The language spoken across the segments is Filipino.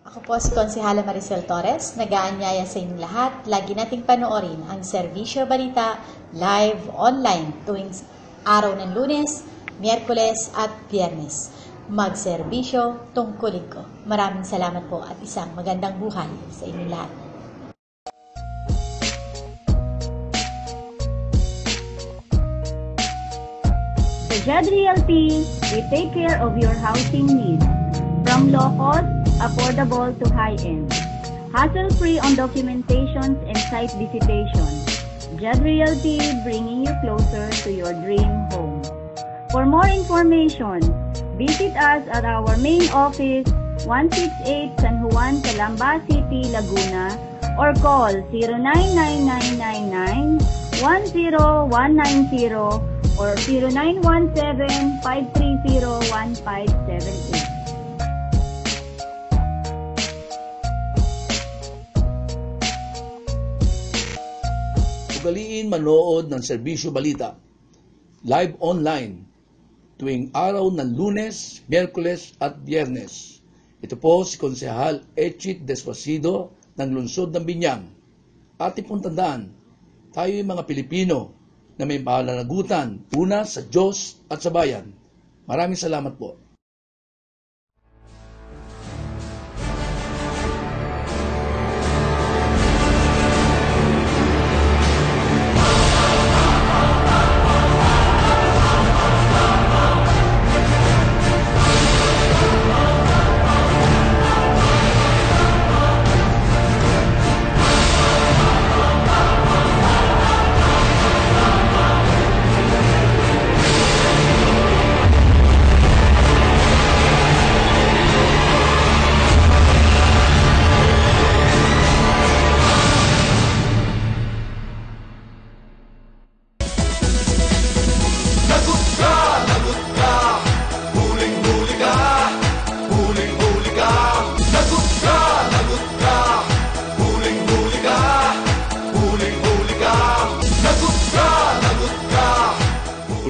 Ako po si Konsehala Maricel Torres, nag-aanyaya sa inyong lahat. Lagi nating panoorin ang Serbisyo Balita live online tuwing araw ng Lunes, Miyerkules at Biyernes. Magserbisyo tungkulin ko. Maraming salamat po at isang magandang buhay sa inyong lahat. Sa JAD Realty, we take care of your housing needs. From low cost, affordable to high-end. Hassle-free on documentations and site visitation. JAD Realty, bringing you closer to your dream home. For more information, visit us at our main office, 168 San Juan, Calamba City, Laguna, or call 099999-10190 or 0917-530-1578. Ugaliin manood ng Serbisyo Balita live online tuwing araw ng Lunes, Miyerkules at Biyernes. Ito po si Konsehal Echit Despasido ng Lungsod ng Binyang. Ating pong tandaan, tayo yung mga Pilipino na may pananagutan una sa Diyos at sa bayan. Maraming salamat po.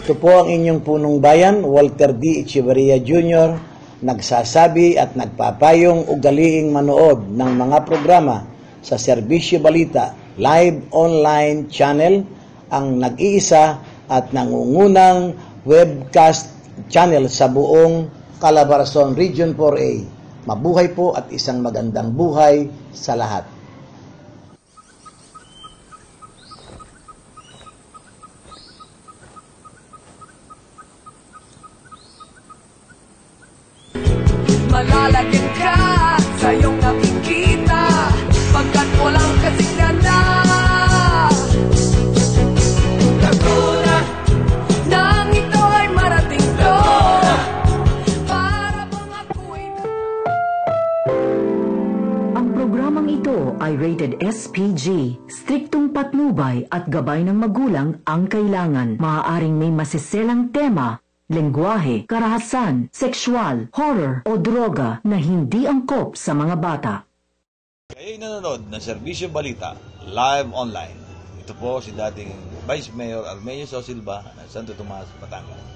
Ito po ang inyong punong bayan, Walter D. Echeverria Jr., nagsasabi at nagpapayong ugaliing manood ng mga programa sa Serbisyo Balita live online channel, ang nag-iisa at nangungunang webcast channel sa buong Calabarzon Region 4A. Mabuhay po at isang magandang buhay sa lahat. Malalagyan ka sa iyong nakikita pagkat walang kasigana. Laguna nang ito ay marating to para mga ako'y Ang programang ito ay rated SPG. Striktong patnubay at gabay ng magulang ang kailangan. Maaaring may masiselang tema, lengguwahe, karahasan, sexual, horror o droga na hindi angkop sa mga bata. Kayo'y nanonood ng Serbisyo Balita live online. Ito po si dating Vice Mayor Armenio So Silva ng Santo Tomas, Batangas.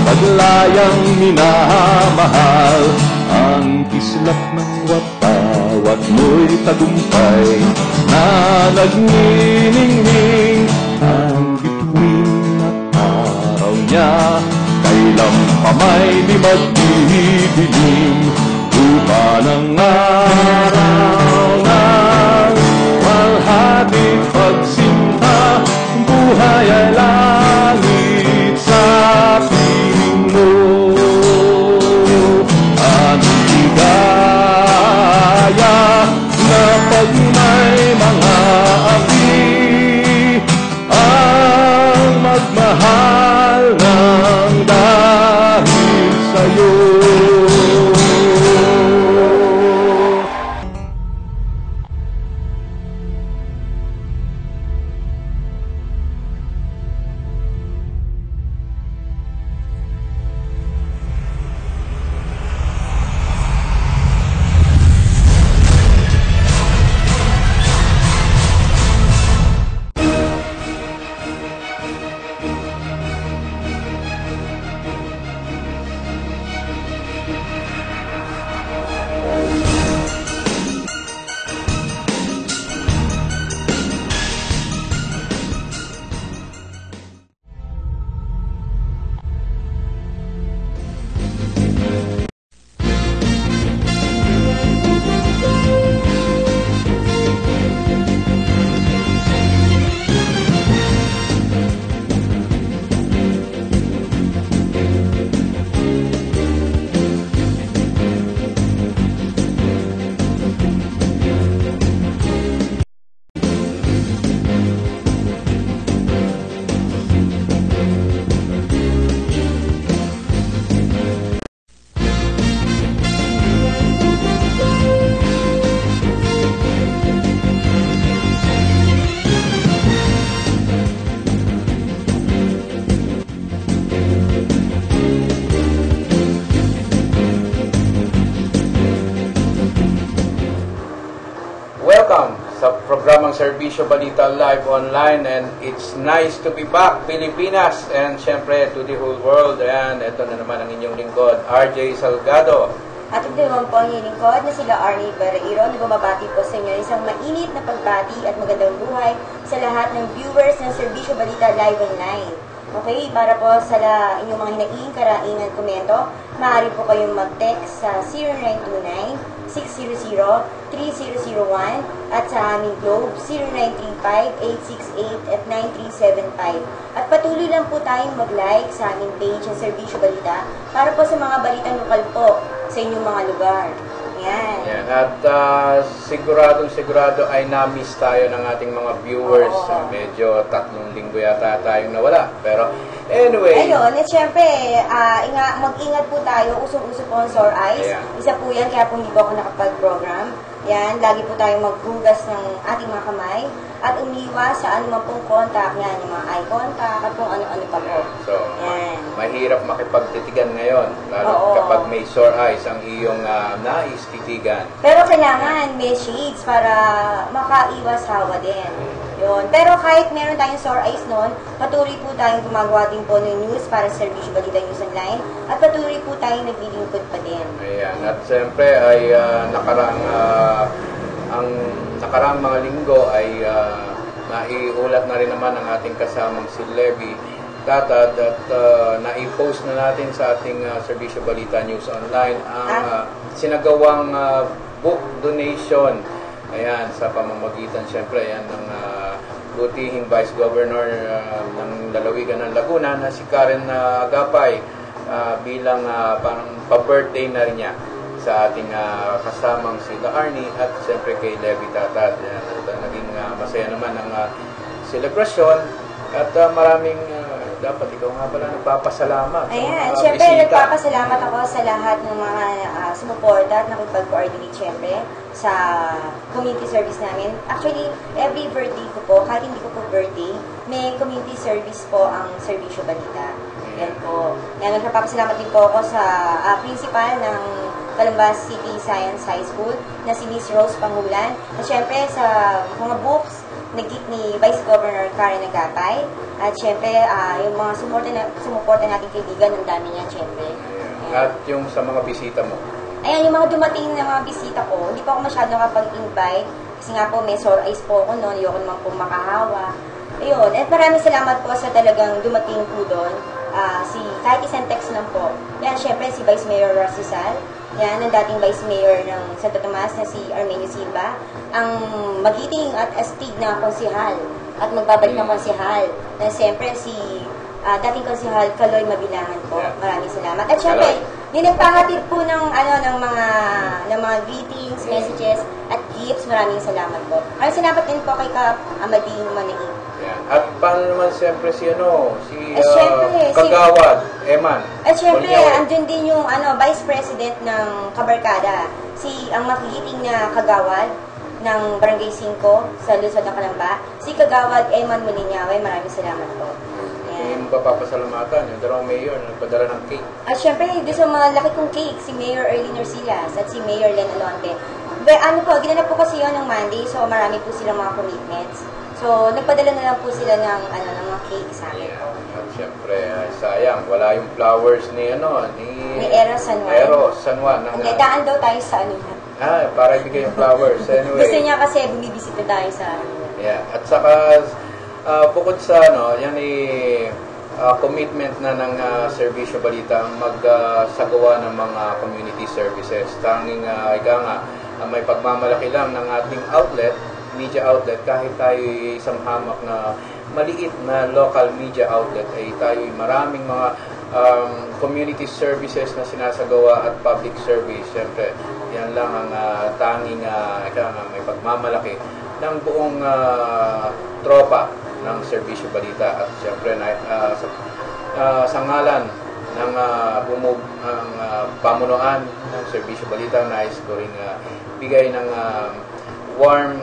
paglayang minamahal. Ang kislap ng watawat mo'y tagumpay na nagniningning. Ang bituin at araw niya kailan pa may di magdidilim. Lupa ng araw ng walhati pagsinta, buhay ay langit sa piling mo. Anong ligaya na pag may mga api ang magmahal ng dahil sa'yo. Welcome sa programang Serbisyo Balita Live Online, and it's nice to be back, Pilipinas, and syempre to the whole world. And ito na naman ang inyong lingkod, RJ Salgado. At ito naman po ang inyong lingkod na sila Arnie Barreiro na bumabati po sa inyo isang mainit na pagbati at magandang buhay sa lahat ng viewers ng Serbisyo Balita Live Online. Okay, para po sa inyong mga hinaing, karaing at komento, maaari po kayong mag-text sa 0929-600-3001 at sa aming Globe 0935-868-9375. At patuloy lang po tayong mag-like sa aming page ng Serbisyo Balita para po sa mga balitang lokal po sa inyong mga lugar. Yan. Yan. At sigurado ay na-miss tayo ng ating mga viewers. Medyo 3 linggo yata tayong nawala. Pero anyway. Ayun, at syempre, mag-ingat po tayo. Usong-uso po ang sore eyes. Yeah. Isa po yan, kaya po hindi po ako nakapag-program. Yan, lagi po tayong maghugas ng ating mga kamay at umiwas sa anumang pong contact. Yan, yung mga eye contact at kung ano-ano pa po. So, yan. Mahirap makipagtitigan ngayon. Lalo kapag may sore eyes ang iyong nais titigan. Pero kailangan may shades para makaiwas hawa din. Yun. Pero kahit meron tayong sore eyes noon, patuloy po tayong gumagawa din po ng news para sa Serbisyo Balita News Online at patuloy po tayong naglilingkod pa din. Ayan. At siyempre ay ang nakaraang mga linggo ay naiulat na rin naman ang ating kasamang si Levi Tatad at na-post na natin sa ating Serbisyo Balita News Online ang sinagawang book donation. Ayan, sa pamamagitan siyempre ayan, ng butihing Vice Governor ng lalawigan ng Laguna na si Karen Agapay bilang parang pa-birthday na rin niya sa ating kasamang si Arnie at siyempre kay Levi Tatad. Ayan, at naging masaya naman ang selebrasyon at maraming dapat ikaw nga pala nagpapasalamat. Ayan, siyempre nagpapasalamat ako sa lahat ng mga sumuporta at nakipag-coordinate siyempre sa community service namin. Actually, every birthday ko po, kahit hindi ko po birthday, may community service po ang Serbisyo Balita. Yan po. Yan, nagpapasalamat din po ako sa principal ng Calambas City Science High School na si Miss Rose Pangulan. At syempre sa mga books ni Vice Governor Karen Agapay. At syempre, yung mga sumuporta nating kaibigan, ang dami niyan, syempre. At yung sa mga bisita mo? Ayan, yung mga dumating na mga bisita ko, hindi pa ako masyado nakapag-invite. Kasi nga po, may sore eyes po ako noon. Ayoko naman po makahawa. Ayun, at maraming salamat po sa talagang dumating po doon. Kahit isang text lang po. Yan, syempre si Vice Mayor Rosisal. Yan, ang dating Vice Mayor ng Santo Tomas na si Armenio Silva. Ang magiting at astig na konsihal at magbabalik na konsihal. Na siyempre si dating konsihal Kaloy Mabilangan po. Maraming salamat. At syempre, yung nagpahatid po ng mga greetings, messages, at gifts, maraming salamat po. Maraming salamat din po kay Amading Manaig. At paano naman siyempre si syempre, Kagawad, Eman? At syempre, andun din yung Vice President ng Kabarkada, ang makikiting na Kagawad ng Barangay 5 sa Luzon ng Calamba, si Kagawad Eman Molinyawe. Maraming salamat po. Yung papasalamatan, yung dalawang mayor na nagpadala ng cake. At syempre, doon sa mga laki kong cake, si Mayor Erlene Orsilas at si Mayor Len Alonte. Ginanap po kasi yun ng Monday, so marami po silang mga commitments. So, nagpadala na lang po sila ng mga cake sa akin. At syempre, sayang, wala yung flowers ni Eros San Juan. Eros San Juan. Daan daw tayo sa para ibigay yung flowers. Anyway. Gusto niya kasi bumibisita tayo sa Yeah, at saka, bukod sa yan commitment na ng Serbisyo Balita ang magsagawa ng mga community services. Tanging may pagmamalaki lang ng ating media outlet, kahit tayo isang hamak na maliit na local media outlet, ay tayo maraming mga community services na sinasagawa at public service. Siyempre, yan lang ang tanging may pagmamalaki ng buong tropa ng Serbisyo Balita. At siyempre, sa ngalan ng pamunuan ng Serbisyo Balita, nais ko rin bigay ng warm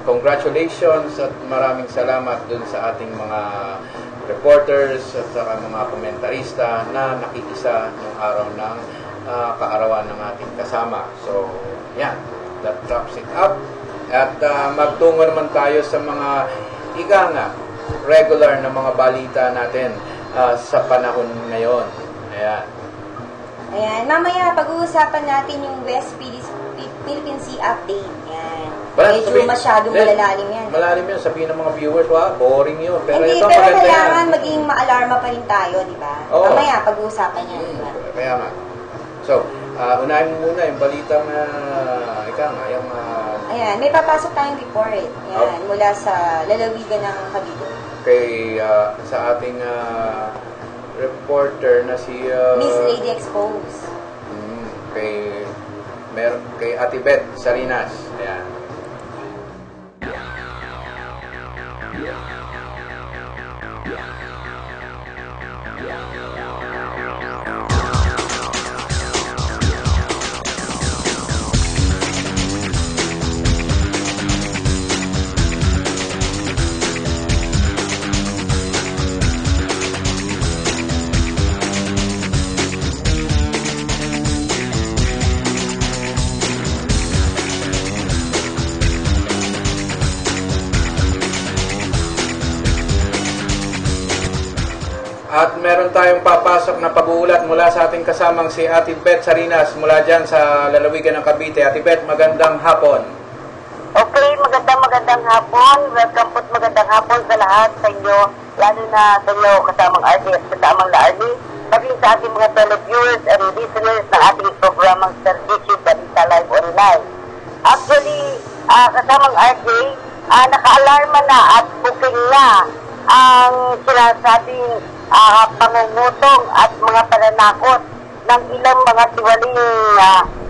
congratulations at maraming salamat dun sa ating mga reporters at saka mga komentarista na nakikisa ng araw ng kaarawan ng ating kasama. So, yan. That wraps it up. At magtungo naman tayo sa mga regular na mga balita natin sa panahon ngayon. Ayan. Ayan. Mamaya, pag-uusapan natin yung West Philippine Sea Update. Ayan. Medyo masyadong malalalim yan. Malalim yan. Sabihin ng mga viewers, boring yun. Pero hindi, pero kailangan maging ma-alarma pa rin tayo, di ba? Mamaya, pag-uusapan yan. Diba? Kaya nga. So, unahin muna yung balita na ayan, may papasok tayong report. Ayan, mula sa lalawigan ng Cavite. Sa ating reporter na si Miss Lady Expose. Kay Ate Beth Sarinas. Ayan. At meron tayong papasok na pag-uulat mula sa ating kasamang si Ate Beth Sarinas mula dyan sa lalawigan ng Cavite. Ate Beth, magandang hapon. Okay, magandang hapon. Welcome po, magandang hapon sa lahat sa inyo, lalo na sa inyo kasamang RD at kasamang RD, maging sa ating mga televiewers and listeners ng ating programang Serbisyo Balita Live Online. Actually, kasamang RD, naka-alarma na at booking na ang sinasabing pangungutong at mga pananakot ng ilang mga tiwaling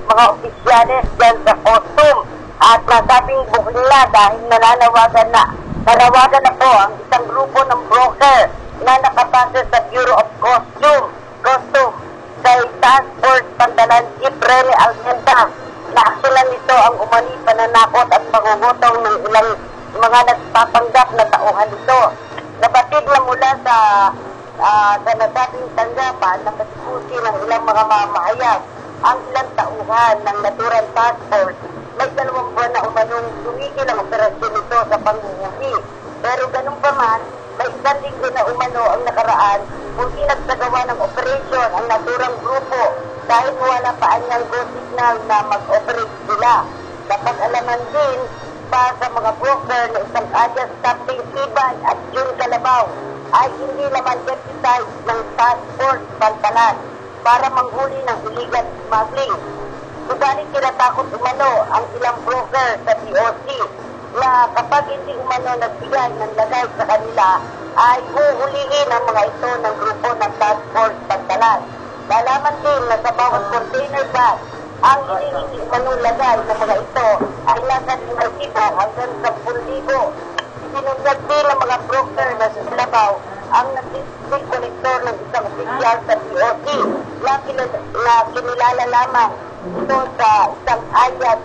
mga opisyales dyan sa costume. At nasabing booking na dahil nanawagan na po ang isang grupo ng broker na nakapasa sa Bureau of Costume kay Task Force Pantalan Chief Rene Almenda na aksyonan nito ang umani pananakot at pangungutong ng ilang mga nagpapanggap na tauhan nito. Nabatid na mula sa nasabing tanggapan na katipusi ng ilang mga mamahayag ang ilang tauhan ng naturang task force. May 2 buwan na umanong tumigil ang operasyon nito sa panghuhuli. Pero ganun pa man, may isang linggo na umano ang nakaraan, muli nagsagawa ng operasyon ang naturang grupo dahil wala pa anyang go signal na mag-operate sila. Dapat alaman din pa sa mga broker na isang alias Captain Iban at June Calabaw ay hindi naman deputized ng task force Bantalan para manghuli ng illegal smuggling. Subalit tinatakot umano ang ilang broker sa DOC na kapag hindi umano nagbigay ng lagay sa kanila ay huhulihin ang mga ito ng grupo ng task force Bantalan. Lalaman din na sa bawat container bag ang hinihingi umanong lagay ng mga ito ay nasa 5,000 hanggang 10,000. Sinunyag din ng mga broker na sa Calabaw ang nag-display collector ng isang opisyal sa DOC na kinilala lamang ito sa isang alias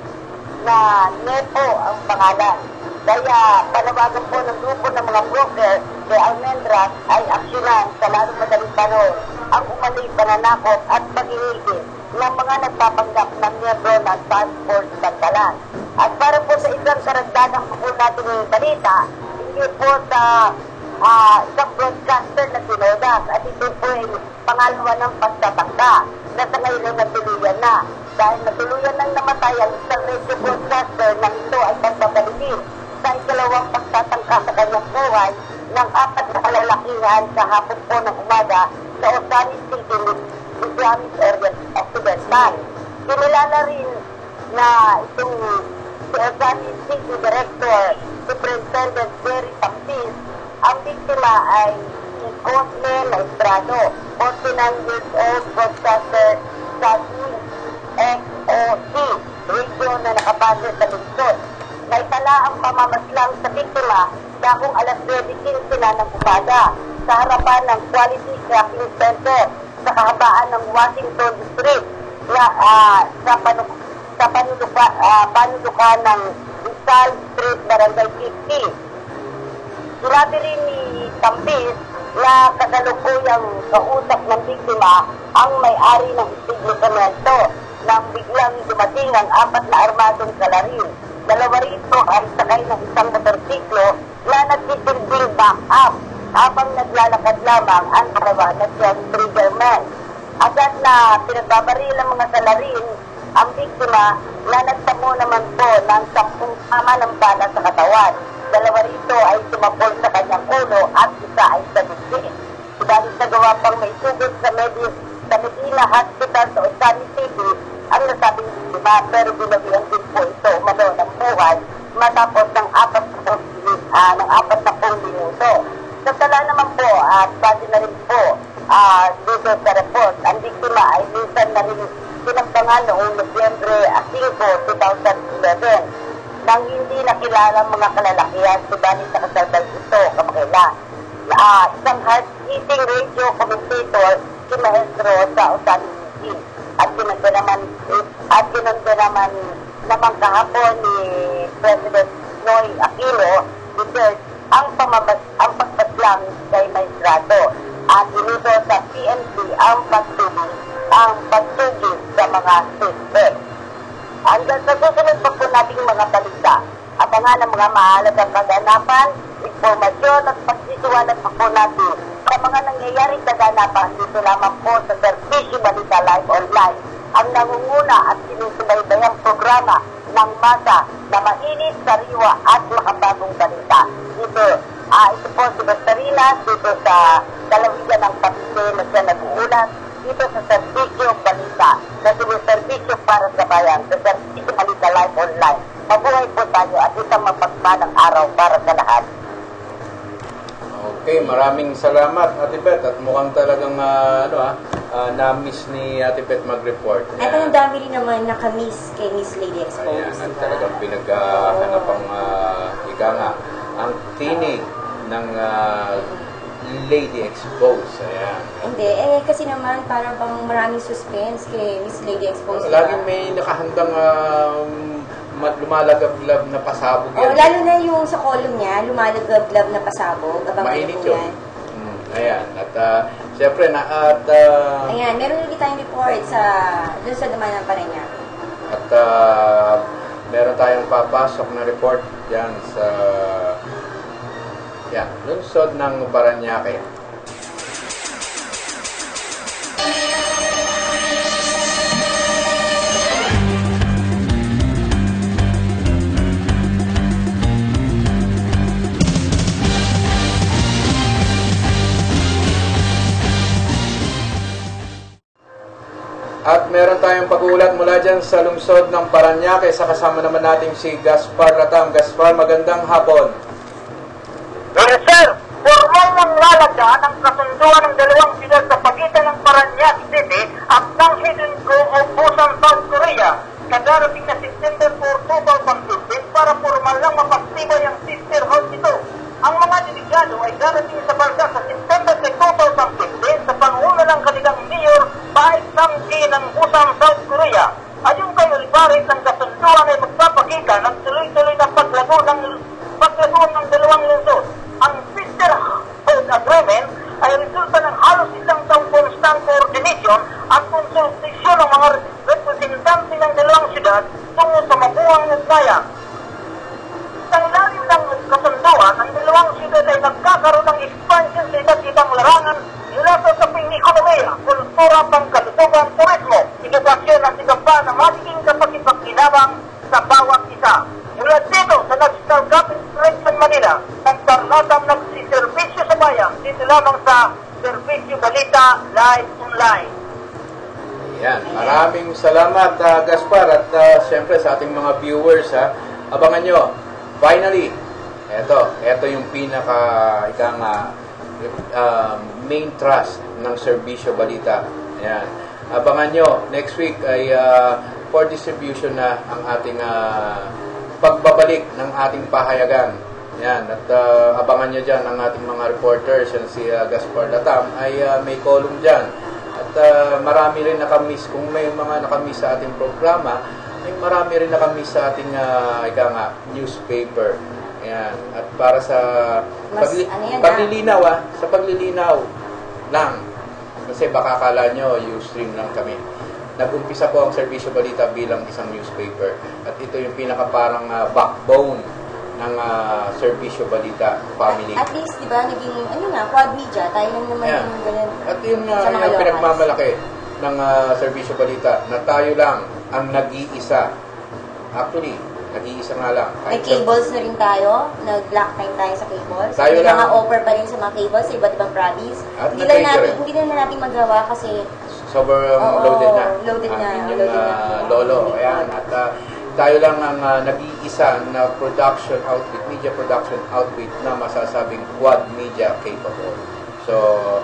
na Nepo ang pangalan. Kaya panawagan po ng grupo ng mga broker kay Almendras ay aksyonan sa lalong madaling panahon ang umano'y pananakot at pag-iigil ng mga nagpapanggap ng miyembro ng Task Force Bantalan. At para po sa isang karagdagang po natin ng balita, hindi po sa isang broadcaster na tinodas at ito po ay pangalawa ng pagtatangka na sa ngayon ay natuluyan na. Dahil natuluyan nang namatay ang isang radio broadcaster na ito ay pagbabalinin sa ikalawang pagtatangka sa kanyang buhay ng 4 na kalalakihan sa hapon po ng umaga sa Osanis City, Islamic Area Occidental. Kinilala rin na itong si Osanis City Director Superintendent Jerry Tampis. Ang biktima ay si Cosme Maestrado, 49 years old broadcaster sa XOC radio na nakabase sa Luzon. Naitala ang pamamaslang sa biktima dakong alas 9:15 na ng umaga sa harapan ng Quality Shopping Center sa kahabaan ng Washington Street sa panudukan ng Rizal Street, Barangay 50. Sinabi rin ni Tampis na kasalukuyang kausap ng biktima ang may-ari ng establishmento nang biglang dumating ang 4 na armadong salarin. Dalawa rito ay sakay ng isang motorsiklo na nagsisilbing back-up habang naglalakad lamang ang dalawa na siyang triggerman. Agad na pinagbabaril ang mga salarin ang biktima na nagtamo naman po ng 10 tama ng bala sa katawan. Dalawa rito ay sumapol sa kanyang ulo at isa ay sa dibdib. Dahil sa gawa pang may sugod sa Medina Hospital sa Osanis City ang nasabing biktima, pero binawian din po ito umano ng buhay matapos ng 40 minuto. Sa tala naman po at base na rin po dito sa report, ang biktima ay minsan na rin sinampangan noong Nobyembre 5, 2011 nang hindi nakilala mga kalalakihan subalit sa kasabay ito kamakailan. Isang hard-hitting radio commentator si Maestro sa Osanis City at kinonde naman kahapon ni President Noy Aquino ang pagpaslang kay Maestrado at inito sa PNP ang pagtugis sa mga suspect. Hanggang sa susunod pa po nating mga balita, abangan ang mga mahalagang kaganapan, informasyon at pagsisiwalat pa po natin sa mga nangyayaring kaganapan dito lamang po sa Serbisyo Balita Live Online, ang nangunguna at sinusubaybayang programa ng masa na mainit, sariwa at makabagong balita. Ito po si Bastarina dito sa Dalawigan ng Cavite na siya nag-uulat dito sa Serbisyo Balita na sinuserbisyo para sa bayan sa Serbisyo Balita Live Online. Mabuhay po tayo at isang mapagpalang araw para sa lahat. Okay, maraming salamat Ate Beth at mukhang talagang na-miss ni Ate Beth mag-report. At ang dami rin naman nakamiss kay Miss Lady Exposed. Ayan, at talagang pinaghahanap ang ika nga, ang tinig ng Lady Exposed. Ayan. Hindi, kasi naman parang bang maraming suspense kay Miss Lady Exposed. Laging may nakahandang lumalagablab na pasabog yan. Lalo na yung sa column niya, lumalagablab na pasabog. Mainit yun. Ayan. At siyempre ayan, meron ulit tayong report doon sa Daman ng Parañaque. At meron tayong papasok na report dyan sa lungsod ng Parañaque. At meron tayong pag-uulat mula dyan sa lungsod ng Parañaque sa kasama naman natin si Gaspar Latam. Gaspar, magandang hapon. Sir, formal ng lalaga ng kasunduan ng dalawang siyudad sa pagitan ng Parañaque City at ng Hidinko o Busan, South Korea sa darating na September 4, 2015 para formal lang mapagtibay ang sisterhood nito. Ang mga delegado ay darating sa bansa sa September 2015 sa panguna ng kanilang mayor Baik Samki ng Busan, South Korea. Ayon kay Olivares, ang kasunduan ay magpapakita ng tuloy-tuloy na paglago ng dalawang lungsod. Ang sisterhood agreement ay resulta ng halos isang taong constant coordination at konsultasyon ng mga representante ng dalawang siyudad tungo sa mabuang ugnayan. Sa ilalim ng kasunduan, ang dalawang siyudad ay nagkakaroon ng expansion sa iba't ibang larangan mula sa usaping ekonomiya, kultura, pangkalusugan, turismo, edukasyon at iba pa na magiging kapag-ipagkinabang sa bawat isa. Mula dito sa National Capital Region Manila, nagtarlatam nagsiservisyo sa bayan dito lamang sa Serbisyo Balita Live Online. Yan, maraming salamat Gaspar at siyempre sa ating mga viewers abangan nyo. Finally, ito yung pinaka main thrust ng Serbisyo Balita. Yan. Abangan nyo, next week ay for distribution na ang ating pagbabalik ng ating pahayagan. Yan, at abangan nyo dyan ang ating mga reporters, yan si Gaspar Latam, ay may column dyan. At marami rin nakamiss, kung may mga nakamiss sa ating programa, ay marami rin nakamiss sa ating newspaper. Yan, at para sa paglilinaw, sa paglilinaw lang. Kasi baka akala nyo, Ustream lang kami. Nag-umpisa po ang Serbisyo Balita bilang isang newspaper. At ito yung pinaka parang backbone ng Serbisyo Balita family. At least, di ba, naging, quad media. Tayo lang naman yung ganyan. At yung pinagmamalaki ng Serbisyo Balita na tayo lang ang nag-iisa. Actually, nag-iisa nga lang. May cables na rin tayo. Nag-block time tayo sa cables. Tayo may lang. mga offer pa rin sa mga cables sa iba't ibang province. At Hindi na natin magawa kasi sobrang loaded na. Loaded na. Lolo. Ayan. At tayo lang ang nag-iisa na production outfit, media production outfit na masasabing quad media capable. So,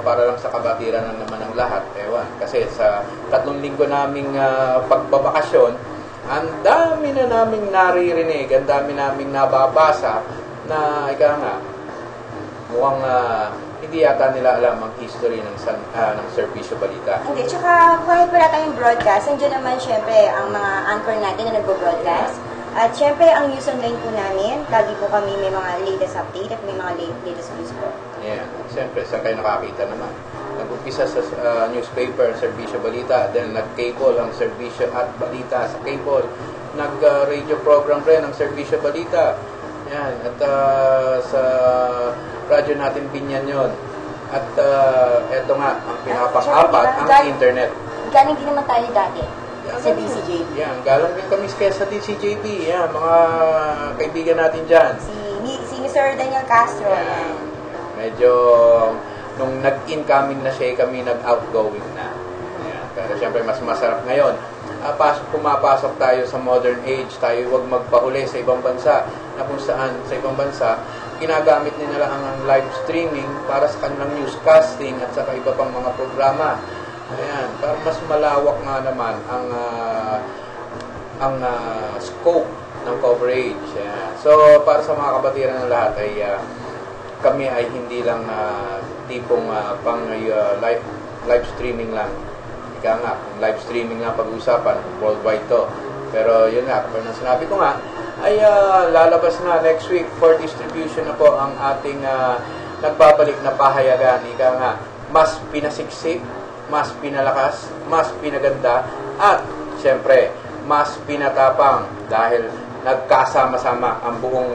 para lang sa kabatiran ng naman ng lahat. Ewan. Kasi sa 3 linggo naming pagbabakasyon, ang dami na naming naririnig, ang dami naming nababasa na mukhang hindi yata nila alam ang history ng Serbisyo Balita. Hindi, tsaka kahit wala tayong broadcast, nandiyan naman syempre ang mga anchor natin na nagbo-broadcast. At syempre ang news online po namin, lagi po kami may mga latest update at may mga latest news po. Yeah, syempre, saan kayo nakakita naman? Nag-umpisa sa newspaper, Serbisyo Balita, then nag-cable ang Serbisyo at Balita sa cable. Nag-radio program rin ang Serbisyo Balita. Yan, at sa radyo natin Binyan yun. At eto nga, ang pinapang-apat, ang internet. Galing din naman tayo dati sa DCJB. Yan, galang din kami sa DCJB. Yan, mga kaibigan natin dyan. Si Mr. Daniel Castro. Yan. Medyo, nung nag-incoming na siya, kami nag-outgoing na. Yan. Pero siyempre, mas masarap ngayon. Pumapasok tayo sa modern age, tayo huwag magpahuli sa ibang bansa, na kung saan sa ibang bansa, ginagamit nila ang live streaming para sa kanilang newscasting at sa iba pang mga programa. Ayan, para mas malawak nga naman ang scope ng coverage. Ayan. So, para sa mga kabatiran ng lahat ay kami ay hindi lang tipong pang live streaming lang. Ika nga, live streaming nga pag-usapan, worldwide to. Pero yun nga, pero sinabi ko nga, ay lalabas na next week for distribution na po ang ating nagbabalik na pahayagan. Ika nga, mas pinasiksik, mas pinalakas, mas pinaganda, at syempre, mas pinatapang dahil nagkasama-sama ang buong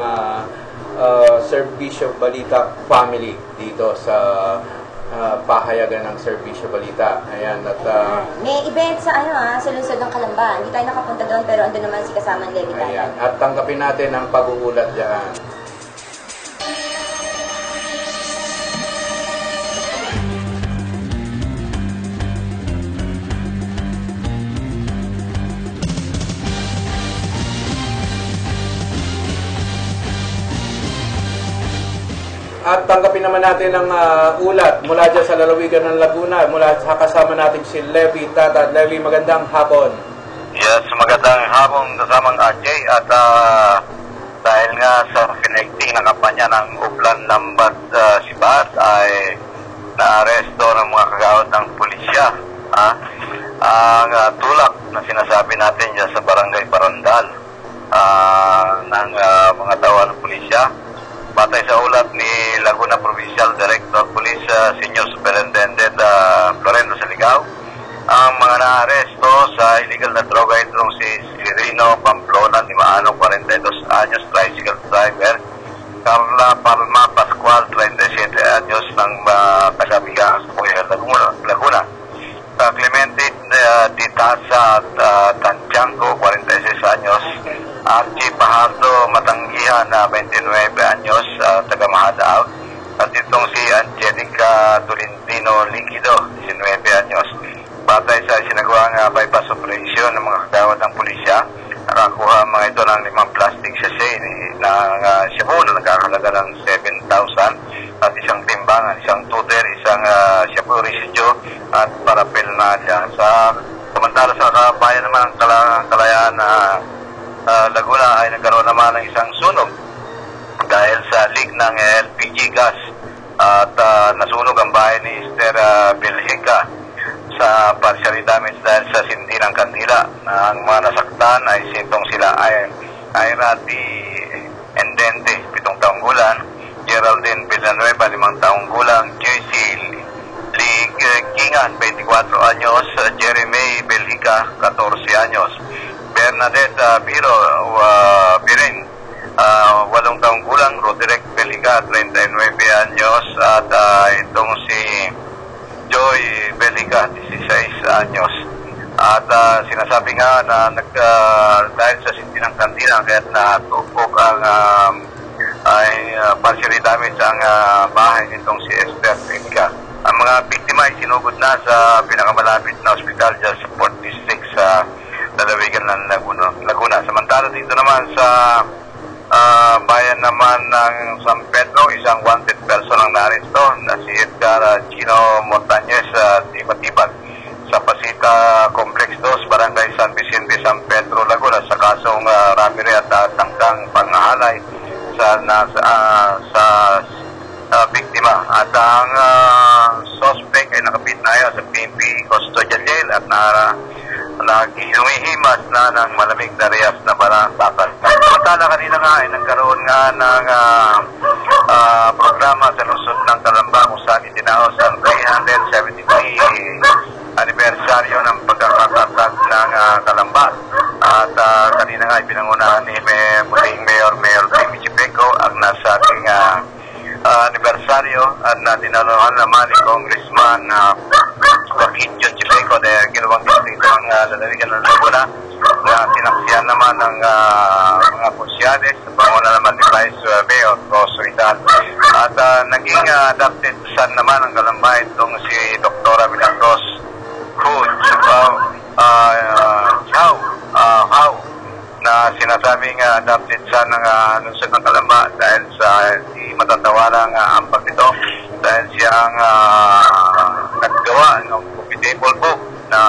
Serbisyo Balita family dito sa pahayagan ng Serbisyo Balita. Ayan, at may event sa sa lungsod ng Calamba. Hindi tayo nakapunta doon pero andun naman si kasamang Levi Tatan. ayan, at tanggapin natin ang pag-uulat diyan. At tanggapin naman natin ang ulat mula dyan sa lalawigan ng Laguna, mula sa kasama natin si Levi Tatan. Levi, magandang hapon. Yes, magandang hapon kasamang Ajay. At dahil nga sa connecting na kampanya ng Uplan Lambat Sibat ay naaresto ng mga kagawad ng pulisya. Ang tulak na sinasabi natin dyan sa Barangay Barandal ng mga tawag ng pulisya. Batay sa ulat ni Laguna Provincial Director Police Senior Superintendent Florendo Saligaw, ang mga naaresto sa illegal na droga itong si Rino Pamplona, 42 anyos, tricycle driver, Carla Palma Pascual, 37 anyos, ng kasabihan sa Puerto Laguna, Clemente Ditasa at Tanchanco, 46 anyos, Archie Pajardo Matanggihan, 29 anyos, taga Mahadao, at itong si Angelica Tolentino Liquido, 19 anyos. Batay sa sinagawang bypass operation ng mga kagawad ng pulisya, nakakuha mga ito ng 5 plastic sachet ng shabu na nagkakalaga ng 7,000 at isang timbangan, isang tuter, isang shabu residue at parapel na dyan. Samantala sa bayan naman ng Kalayaan Laguna ay nagkaroon naman ng isang sunog dahil sa leak ng LPG gas at nasunog ang bahay ni Esther Belhica sa partially damage dahil sa sindi ng kandila. Ang mga nasaktan ay sintong sila ay Ira T. Endente, 7 taong gulang, Geraldine Villanueva, 5 taong gulang, JC Lee Kingan, 24 anyos, Jeremy Belhica, 14 anyos, Bernadette Biro Birin, 8 taong gulang, Roderick Belhica, 39 anyos, at itong si Joy Belhica, 16 anyos. At sinasabi nga na dahil sa sindi ng kandila kaya natupok ang partially damage ang bahay nitong si Esther Belhica. Ang mga biktima ay sinugod na sa pinakamalapit na ospital dyan sa Port District sa lalawigan ng Laguna. Samantala dito naman sa bayan naman ng San Pedro, isang wanted person ang naaresto na si Edgar Chino Montañez Tibatibag sa Pasita Complex 2, Barangay San Vicente, San Pedro, Laguna sa kasong robbery at tangkang pangahalay sa biktima. At ang suspect ay nakapitnaya sa PNP Custodial Jail at humihimas na ng malamig na rehas na bakal. Samantala kanina nga ay nagkaroon nga ng programa sa lungsod ng Calamba kung saan itinaos ang 373 anibersaryo ng pagkakatatag ng Calamba. At kanina nga ay pinangunahan ni muling Mayor Timmy Chipeco ang nasa ating anibersaryo at dinalawan naman ni Congressman Joaquin John Chipeco dahil ginawang distrito ng lalawigan ng Laguna na sinaksiyan naman ng mga konsyales sa panguna naman ni Vice Mayor Rosso Rizal. At naging adopted son naman ng Calamba itong si Dr. Milagros Cruz How na sinasabing adopted son ng lungsod ng Calamba dahil sa di matatawalang ambag nito dahil siya ang naggawa ng coffee table book na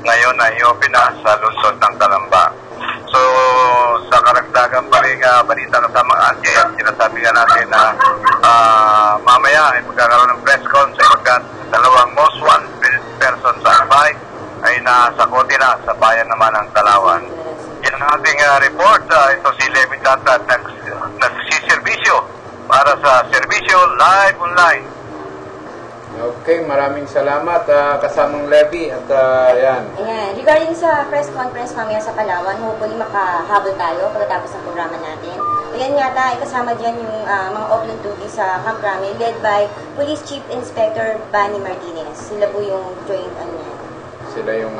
ngayon ay i-open na sa lungsod ng Calamba. So sa karagdagan pa rin balita ng tamang anti at sinasabi nga natin na mamaya ay magkakaroon ng press con sapagkat dalawang most wanted person sa bahay ay nasakote na sa bayan naman ng Kalawan. Yan ang ating report. Ito si Levi Tatan nagsiservisyo para sa Serbisyo Live Online. Okay, maraming salamat kasamang Levy at yan. Ayan, regarding sa press conference mamaya sa Palawan, hopefully makahabol tayo pagkatapos ng programa natin. Ayan nga tayo, kasama dyan yung mga Oakland Tugis sa Camp Crame, led by Police Chief Inspector Banny Martinez. Sila po yung joint Sila yung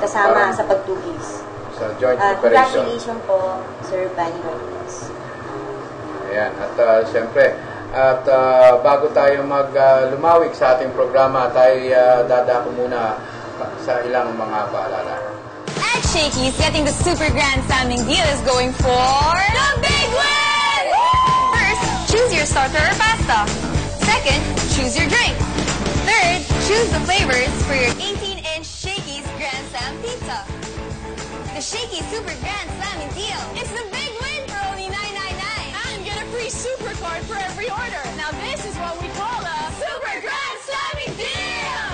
kasama sa pagtugis. Sa joint operation. Congratulations po, Sir Banny Martinez. Ayan, at siyempre, at bago tayo lumawig sa ating programa, tayo dadako muna sa ilang mga paalala. At Shakey's, getting the super grand salmon deal is going for the big win! First, choose your starter or pasta. Second, choose your drink. Third, choose the flavors for your 18-inch Shakey's Grand Slam Pizza. The Shakey's Super Grand Salmon Deal. It's the big win for only $9.99. And get a free super card for every order. Now this is what we call a Super Grand Slamming Deal!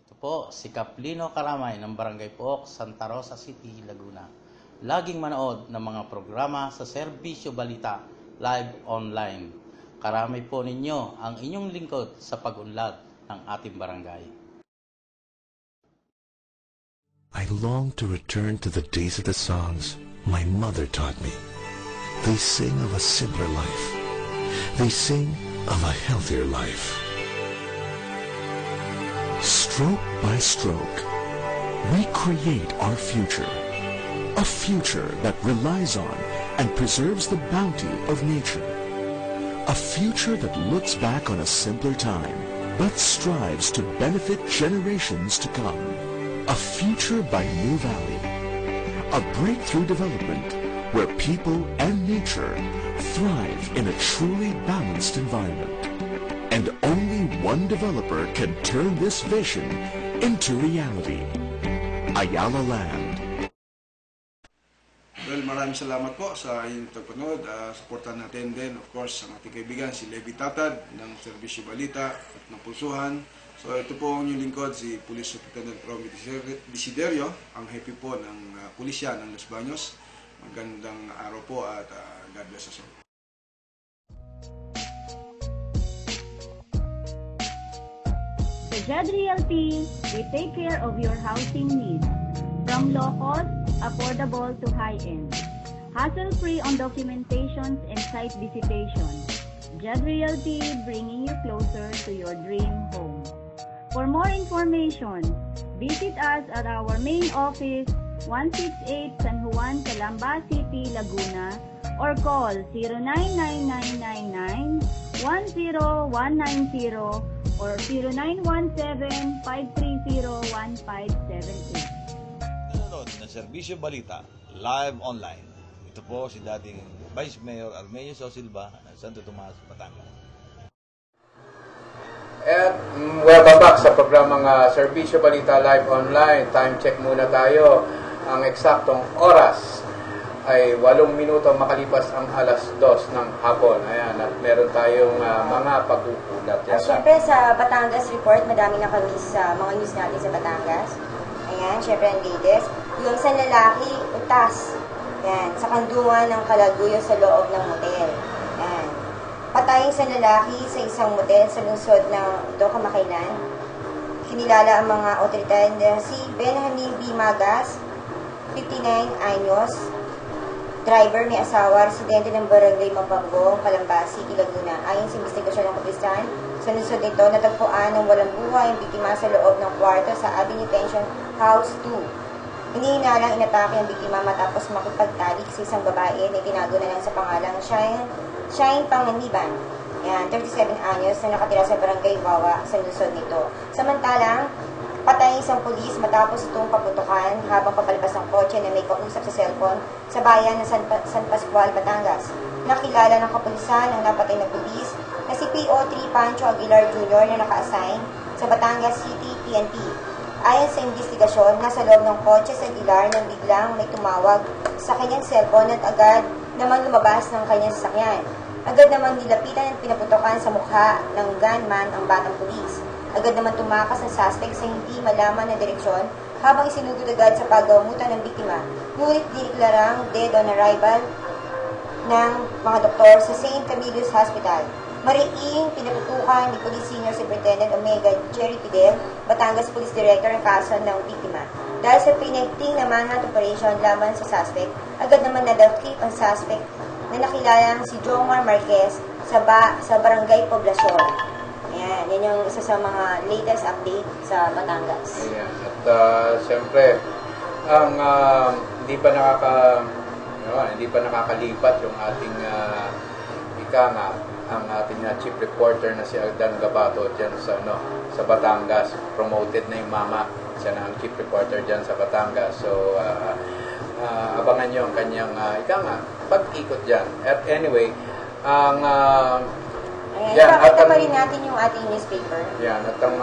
Ito po, si Kaplino Karamay ng Barangay Pook, Santa Rosa City, Laguna. Laging manood ng mga programa sa Serbisyo Balita live online. Karamay po ninyo ang inyong lingkod sa pag-unlad ng ating barangay. I long to return to the days of the songs my mother taught me. They sing of a simpler life. They sing of a healthier life. Stroke by stroke, we create our future. A future that relies on and preserves the bounty of nature. A future that looks back on a simpler time, but strives to benefit generations to come. A future by New Valley. A breakthrough development where people and nature thrive in a truly balanced environment. And only one developer can turn this vision into reality. Ayala Land. Well, maraming salamat po sa inyong pagpanood. Supportan natin din, of course, ang ating kaibigan, si Levy Tatad ng Serbisyo Balita at ng Pulsuhan. So ito po ang inyong lingkod, si Police Superintendent Romy Desiderio, ang happy po ng pulisya ng Los Baños. Magandang araw po at God bless us all. Sa Jed Realty, we take care of your housing needs. From low cost, affordable to high-end. Hassle-free on documentations and site visitation. Jed Realty, bringing you closer to your dream home. For more information, visit us at our main office, 168 San Juan, Calamba City, Laguna, or call 0999-10190 or 0917-530-1578. Nanonood ng Serbisyo Balita, live online. Ito po si dating Vice Mayor Armenio Silva ng Santo Tomas, Batangas. At welcome back sa programang Serbisyo Balita Live Online. Time check muna tayo. Ang eksaktong oras ay 8 minuto makalipas ang alas 2 ng hapon. Ayan, at meron tayong mga pag-uulat. Siyempre sa Batangas Report, madami na kami sa mga news natin sa Batangas. Ayan, siyempre ang latest. Yung isang lalaki, utas. Ayan, sa kandungan ng Kalaguyo sa loob ng motel. Ayan. Patay sa lalaki sa isang motel sa lungsod ng Kamakailan. Kinilala ang mga otoridad na si Benjamin B. Magas, 59 anyos, driver, may asawa, residente ng Barangay Mapanggo, Calamba City, Laguna. Ayon sa investigasyon ng kapisan, sa lungsod nito, natagpuan ng walang buhay ang biktima sa loob ng kwarto sa Avenue Pension House 2. Hinihinalang inatake ang biktima matapos makipagtalik sa isang babae na itinago na lang sa pangalang Shine Panganiban, 37 anyos na nakatira sa Barangay Wawa sa lungsod nito. Samantalang, patay isang pulis matapos itong paputukan habang papalabas ng kotse na may kausap sa cellphone sa bayan ng San Pascual, Batangas. Nakilala ng kapulisan ang napatay na pulis na si PO3 Pancho Aguilar Jr. na naka-assign sa Batangas City PNP. Ayon sa investigasyon, nasa loob ng kotse sa Aguilar nang biglang may tumawag sa kanyang cellphone at agad naman lumabas ng kanyang sasakyan. Agad naman nilapitan at pinaputokan sa mukha ng gunman ang batang pulis. Agad naman tumakas ang suspect sa hindi malaman na direksyon habang isinugod agad sa paggamutan ng biktima. Ngunit diniklarang dead on arrival ng mga doktor sa St. Camillus Hospital. Mariing pinaputukan ni Police Senior Superintendent Omega Jerry Fidel, Batangas Police Director ang kaso ng biktima. Dahil sa pinagting na manhunt operation laban sa suspect, agad naman na-trip ang suspect na nakilalang si Jomar Marquez sa Barangay Poblacion. Ayan, yan yung isa sa mga latest update sa Batangas. Ayan. At siyempre, ang hindi pa nakakalipat yung ating ang ating chief reporter na si Adan Gabato diyan sa Batangas. Promoted na yung mama. Siya na ang chief reporter diyan sa Batangas. So abangan niyo ang kanyang pag-ikot diyan. At anyway, ang ipakita pa rin natin yung ating newspaper. Yan, at ang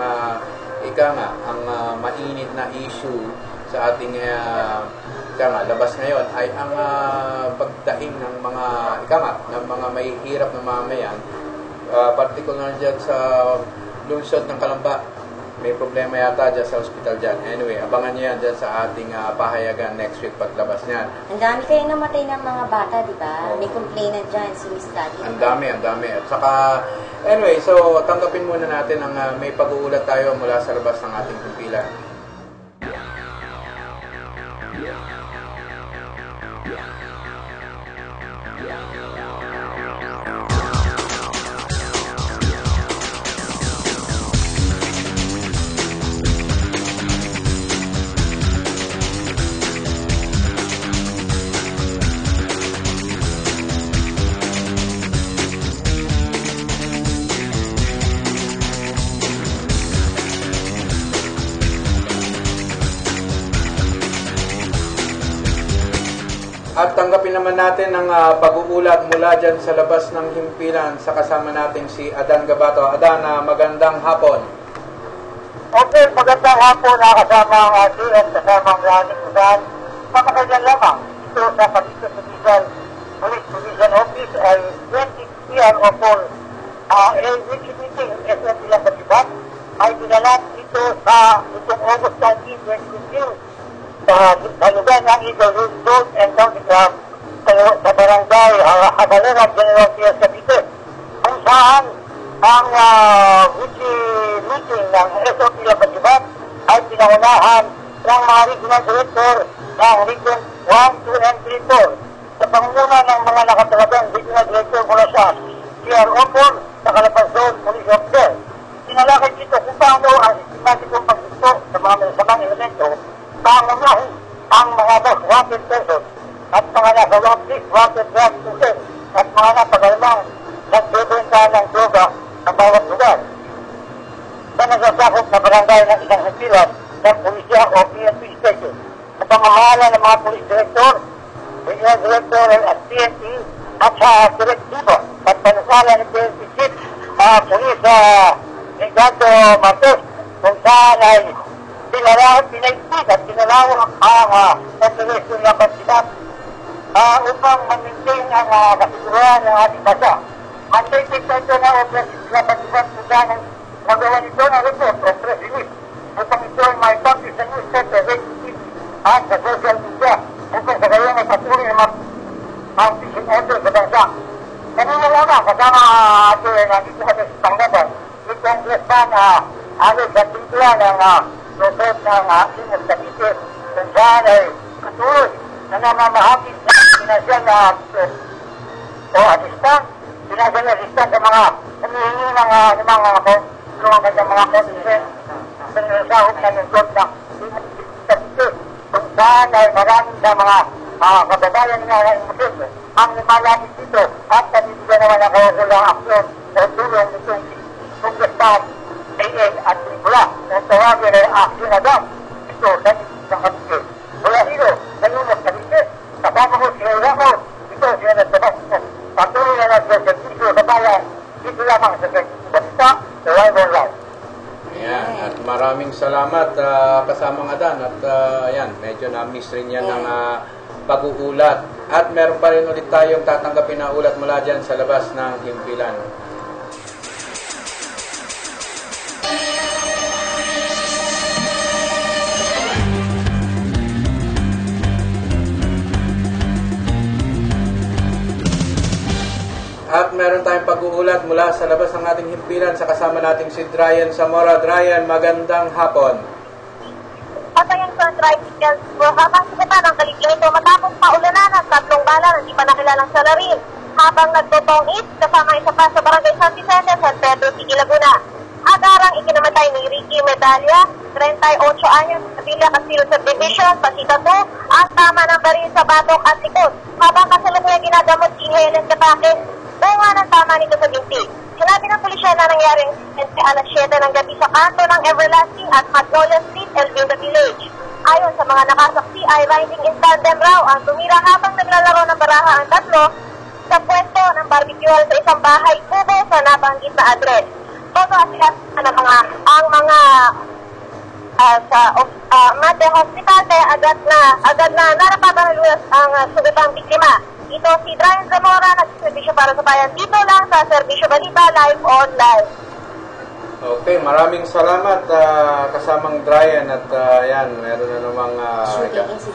ang mainit na issue sa ating labas ngayon ay ang pagdaing ng mga may hirap na mamamayan, particular dyan sa lungsod ng Calamba. May problema yata dyan sa hospital dyan. Anyway, abangan nyo yan dyan sa ating pahayagan next week paglabas niyan. Ang dami kayo namatay ng mga bata, di ba? May complainant dyan, si Miss Tati. Ang dami. At saka, anyway, so tanggapin muna natin ang may pag-uulat tayo mula sa labas ng ating kumpilan. At tanggapin naman natin ang pag-uulat mula dyan sa labas ng himpilan sa kasama nating si Adan Gabato. Adan, magandang hapon. Okay, magandang hapon na kasama ang ating at kasama ang running usan. Pamakagyan lamang ito sa Patito Civil Police Division Office ay 20 PM o for exhibiting SMT lang sa Tibat ay dinalat ito sa itong August 19, 2015 sa lugar ng Eagle Road and County Club sa barangay Habalera, General Trias, Cavite, kung saan ang weekly meeting ng SOP Labasibat ay pinaunahan ng mga regional director ng Region 1, 2, and 3, 4 sa pangunguna ng mga nakatalagang regional director mula sa CRO 4 sa Calapan Zone Police Officer. Sinalakay dito kung paano ang sistematikong paggusto sa mga masamang elemento pangunahin ang mga most wanted persons at mga nasa wanted drug person at mga napagalamang nagbebenta ng droga sa bawat lugar. Sa nagsasakop na barangay ng isang himpilan ng pulisya o PNP station sa pamamahala ng mga police director, regional director at PNP at sa direktiba at panasala ng PNP chief police Ricardo Martes kung saan ay pinaigpit at pinalawak ang operasyon ng Bansibat upang ma-maintain ang kasiguran ng ating bansa. Ang basic ito na operasyon ng Bansibat kung saan magawa nito ng report o press release upang ito ay may publish sa newspaper, radio TV at sa social media upang sa gayon ay patuloy na ang fishing order sa bansa. Kanina lang kasama ito nandito sa Tanggapan yung Congressman Alex Gatintula ng Luzon ng Imos Cavite kung saan ay patuloy na namamahagis na financial na assistant sa mga humihingi ng tulungan ng mga konsen sa nilasahog na lungsod ng Imos Cavite kung saan ay maraming sa mga kababayan nga ng Imos ang lumalapit dito at nabibigyan naman ang kaukulang aksyon o tulong nitong Congressman AA at Bula ang tawagin ay aksyon agad ito sa isang Cavite. Mula hilo, nangumos Cavite, kasama ko si Ramos, ito siya nagtabas mo. Patuloy na nagsaservisyo sa bayan, dito lamang sa Balita, sa Live Online. Ayan, at maraming salamat kasamang Adan at ayan, medyo na-miss rin yan ng pag-uulat. At meron pa rin ulit tayong tatanggapin na ulat mula dyan sa labas ng himpilan. At meron tayong pag-uulat mula sa labas ng ating himpilan sa kasama nating si Dryan Zamora. Dryan, magandang hapon. Patayan ko ang tricycle po habang sumata ng Kaligleto matapos paulanan ng 3 bala na di pa nakilalang salarin. Habang nagtotong it, kasama isa pa sa Barangay San Vicente, San Pedro City, Laguna. Agarang ikinamatay ni Ricky Medalla, 38 anyos, sa Villa Castillo Subdivision, Pasita 2, ang tama ng baril sa batok at likod. Habang kasalukuyan ginagamot si Helen Katake, bunga ng tama nito sa binti. Sinabi ng pulisya na nangyaring insidente alas 7 ng gabi sa kanto ng Everlasting at Magnolia Street, Elvinda Village. Ayon sa mga nakasaksi ay riding in tandem raw ang tumira habang naglalaro ng baraha ang tatlo sa pwesto ng barbecue sa isang bahay kubo sa nabanggit na address. Todo asikat ang mga sa Mate Hospital kaya agad na narapatan ang sugatang biktima. Ito si Dryan Zamora, nagsiservisyo para sa bayan dito lang sa Serbisyo Balita Live Online. Okay, maraming salamat kasamang Dryan at yan, meron na namang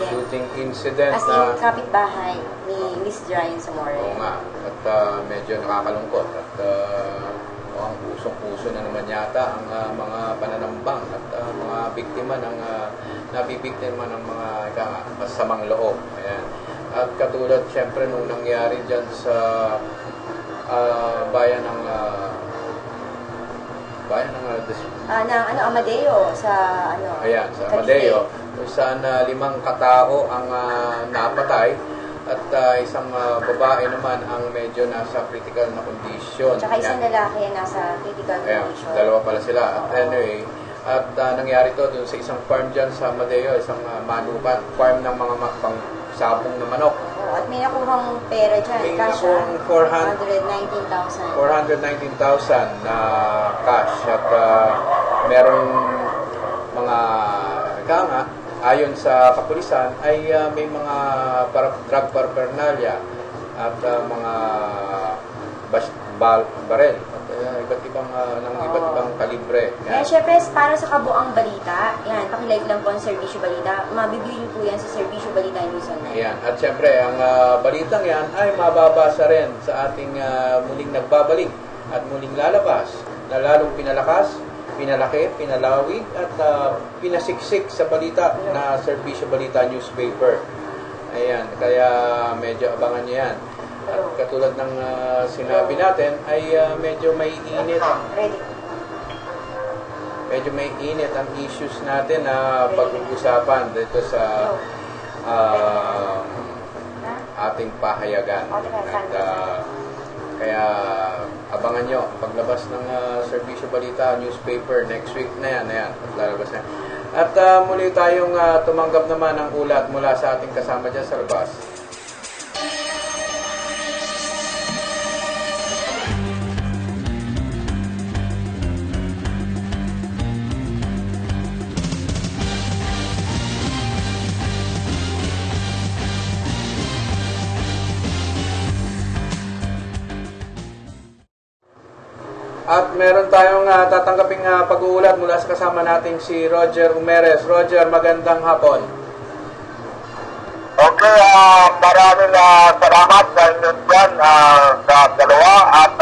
shooting incident. As in, kapitbahay ni Miss Dryan Zamora. Oo nga, at medyo nakakalungkot at ang pusong-puso na naman yata ang mga pananambang at mga biktima ng nabibiktima ng mga masamang loob. Ayan. At katulad siyempre nung nangyari dyan sa bayan ng Amadeo sa Ayan, sa Amadeo, kung saan 5 katao ang napatay at isang babae naman ang medyo nasa critical na condition. Tsaka isang lalaki nasa critical condition. Dalawa pala sila. At anyway, at nangyari to dun sa isang farm dyan sa Amadeo, isang manukan, farm ng mga sabong na manok. At may nakuhang pera dyan. May Cash, nakuhang 419,000 na cash. At merong mga ayon sa kapulisan ay may mga drug paraphernalia at mga barel at iba't ibang kalibre. Kaya syempre, para sa kabuang balita, yan, pakilive lang po ang Serbisyo Balita. Mabibili po yan sa Serbisyo Balita News Online. Yan. At syempre, ang balitang yan ay mababasa rin sa ating muling nagbabalik at muling lalabas na lalong pinalakas, pinalaki, pinalawig at pinasiksik sa balita na Serbisyo Balita newspaper. Ayan, kaya medyo abangan niyo yan. At katulad ng sinabi natin ay medyo may init. Medyo may init ang issues natin na pag-uusapan dito sa ating pahayagan. At kaya abangan nyo ang paglabas ng Serbisyo Balita newspaper next week na yan. At lalabas na. At muli tayong tumanggap naman ng ulat mula sa ating kasama dyan sa labas. At meron tayong tatanggaping pag-uulat mula sa kasama nating si Roger Umeres. Roger, magandang hapon. Okay, maraming salamat sa inyong dyan sa dalawa at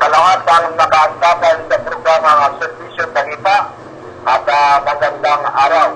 sa lahat ang nakaantapan sa programa ng Serbisyo Balita at magandang araw.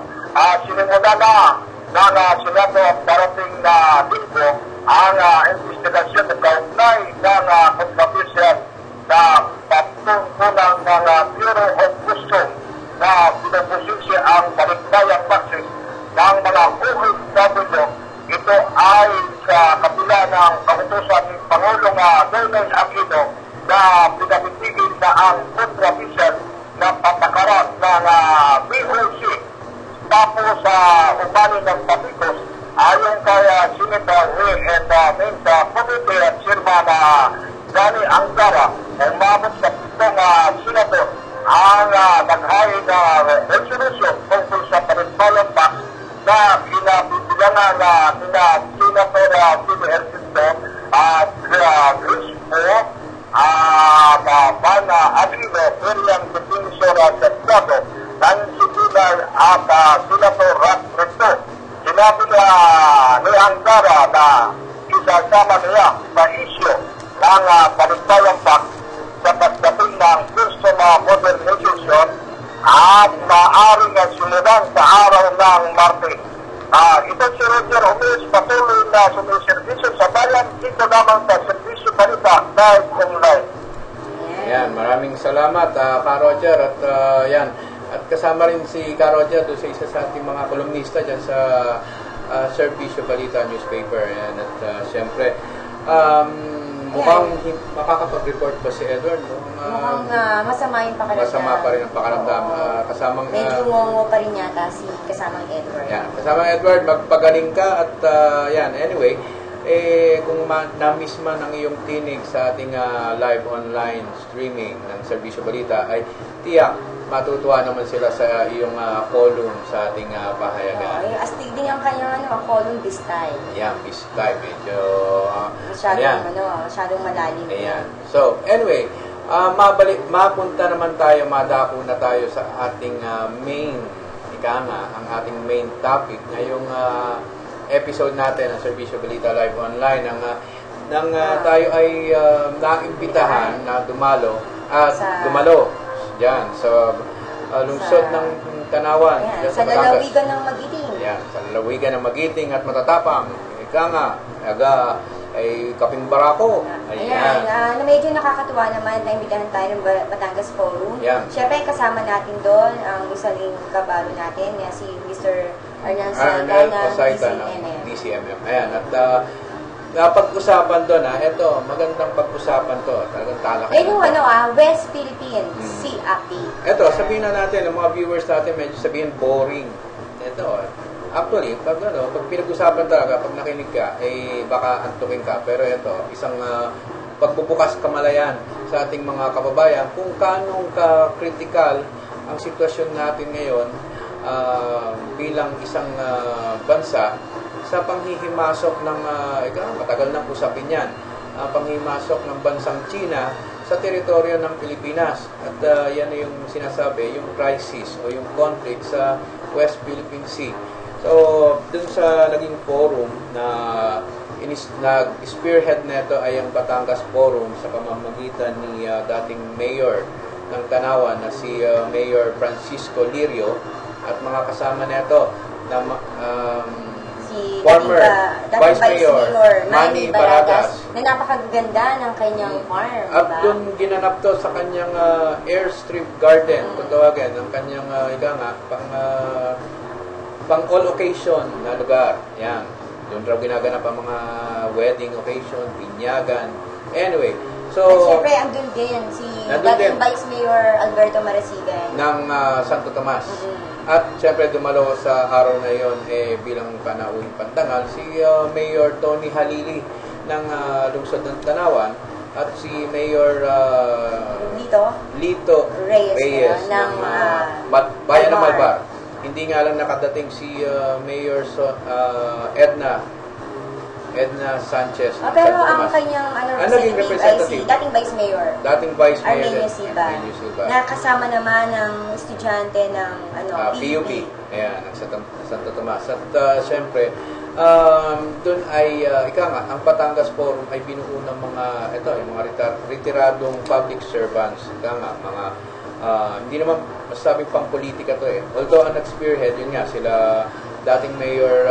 Sinimula na sila po parating na linggo ang investigasyon na kaugnay ng kontrobersyal na pagtungkulang ng Bureau of Customs na pinupusisi ang balikbayang taxes ng mga OFW. Ito ay sa kabila ng kautusan ng Pangulong Noynoy Aquino na pinabitigil na ang kontrobersyal na patakaran ng BOC tapos sa umani ng Patikos ayon kay Senator Will and Mensa Committee at Chairman Dani Angara, umabot sa 7 senador ang naghain na resolution tungkol sa balikbayang tax na pinabibilangan nina Senator Phil Ercindo at Crispo Van Aquino, William Defensor Santiago, Nancy Pilar at Senator Rat Recto. Sinabi ni Angara na isasama niya sa isyo na ang Kaligtayan Pact sa pagdating ng Christian modernization at maaaring sundan sa araw ng Martes. Ito si Roger Umis, patuloy na sumiservisyo sa bayan dito lamang sa Serbisyo Balita Live Online. Yan, maraming salamat Ka Roger at yan. At kasama rin si Ka Roger doon sa isa sa ating mga kolumnista dyan sa Serbisyo Balita newspaper. Yan. At siyempre, mukhang makakapag-report ba si Edward? Mukhang masama yung pakiramdam. Masama pa rin ang pakiramdam. Kasamang, medyo ngongo pa rin yata si kasamang Edward. Yan, kasamang Edward, magpagaling ka at yan, anyway, kung na-miss man ang iyong tinig sa ating live online streaming ng Serbisyo Balita, ay tiyak, matutuwa naman sila sa iyong column sa ating pahayagan. Astig din ang kanyang column this time. Yan, this time. Medyo, masyadong malalim. Ayan. So, anyway, mapunta naman tayo, madako na tayo sa ating main, ang ating main topic ngayong episode natin ng Serbisyo Balita Live Online nang tayo ay naimbitahan na dumalo diyan sa lungsod ng Tanawan. Sa lalawigan ng Magiting. Yan, sa lalawigan ng Magiting at matatapang. Ay kaping barako. Ayan, na medyo nakakatuwa naman na imbitahan tayo ng Batangas Forum. Yeah. Siyempre, kasama natin doon ang isa ring kabaro natin, si Mr. Arnel Osayta ng DCMM. Ayan, at napag-usapan doon, ito, magandang pag-usapan to. Talagang talak. Yung West Philippines, CAP. Ito, sabihin na natin, ang mga viewers natin, medyo sabihin boring. Ito, actually, pag pinag-usapan talaga, pag nakinig ka, baka antukin ka. Pero ito, isang pagbubukas kamalayan sa ating mga kababayan kung kanong ka-critical ang sitwasyon natin ngayon bilang isang bansa sa panghihimasok ng, matagal na usapin yan, panghihimasok ng bansang China sa teritoryo ng Pilipinas. At yan yung sinasabi, yung crisis o yung conflict sa West Philippine Sea. So, dun sa naging forum na nag-spearhead nito ay ang Batangas Forum sa pamamagitan ni dating mayor ng Tanawan na si Mayor Francisco Lirio at mga kasama nito na si former Vice Mayor Manny Baragas na napakaganda ng kanyang farm. At doon ginanap to sa kanyang airstrip garden, kung tawagin, ang kanyang pang all occasion na lugar. Yan. Doon raw ginaganap ang mga wedding occasion, binyagan. Anyway, so at syempre andun din si dating Vice Mayor Alberto Marasigan ng Santo Tomas. At syempre dumalo sa araw na yon bilang panauhing pandangal si Mayor Tony Halili ng lungsod ng Tanawan at si Mayor Lito Reyes ng Bayan ng Malbar. Hindi nga lang nakadating si Mayor Edna Sanchez. Pero ang kanyang representative, dating Vice Mayor. Dating Vice Mayor. Arnelio Silva. Nakasama naman ng estudyante ng PUP. Ayan, ng Santo Tomas. At syempre, doon ay, ang Batangas Forum ay binuo ng mga retiradong public servants. Mga hindi naman masasabing pang-politika to Although ang nag-spearhead, yun nga, sila dating Mayor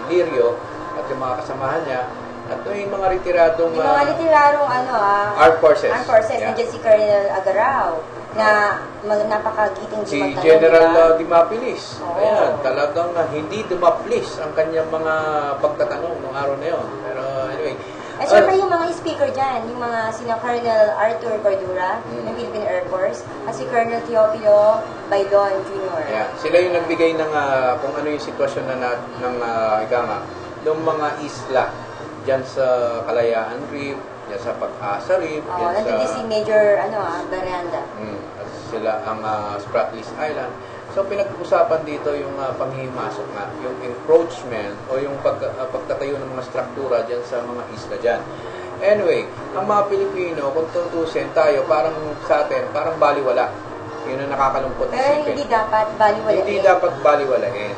Lirio at yung mga kasamahan niya at yung mga retiradong Armed Forces. Nandiyan si Colonel Agarao na napakagiting si General Dimapilis. Ayan, talagang hindi dumaplis ang kanyang mga pagtatanong noong araw na yun. Pero anyway, at syempre yung mga speaker dyan, yung mga sina Colonel Arthur Cordura ng Philippine Air Force at si Colonel Teofilo Bailon Jr. Yeah. Sila yung nagbigay ng kung ano yung sitwasyon ng mga isla dyan sa Kalayaan Reef, dyan sa Pag-asa Reef, dyan sa si Major Baranda. At sila ang Spratlys Island. So, pinag-usapan dito yung panghihimasok nga, yung encroachment o yung pagtatayo ng mga struktura dyan sa mga isla dyan. Anyway, ang mga Pilipino, kung tutusin tayo, parang sa atin, parang baliwala. Yun ang nakakalungkot isipin. Pero hindi dapat baliwalain. Hindi dapat baliwalain.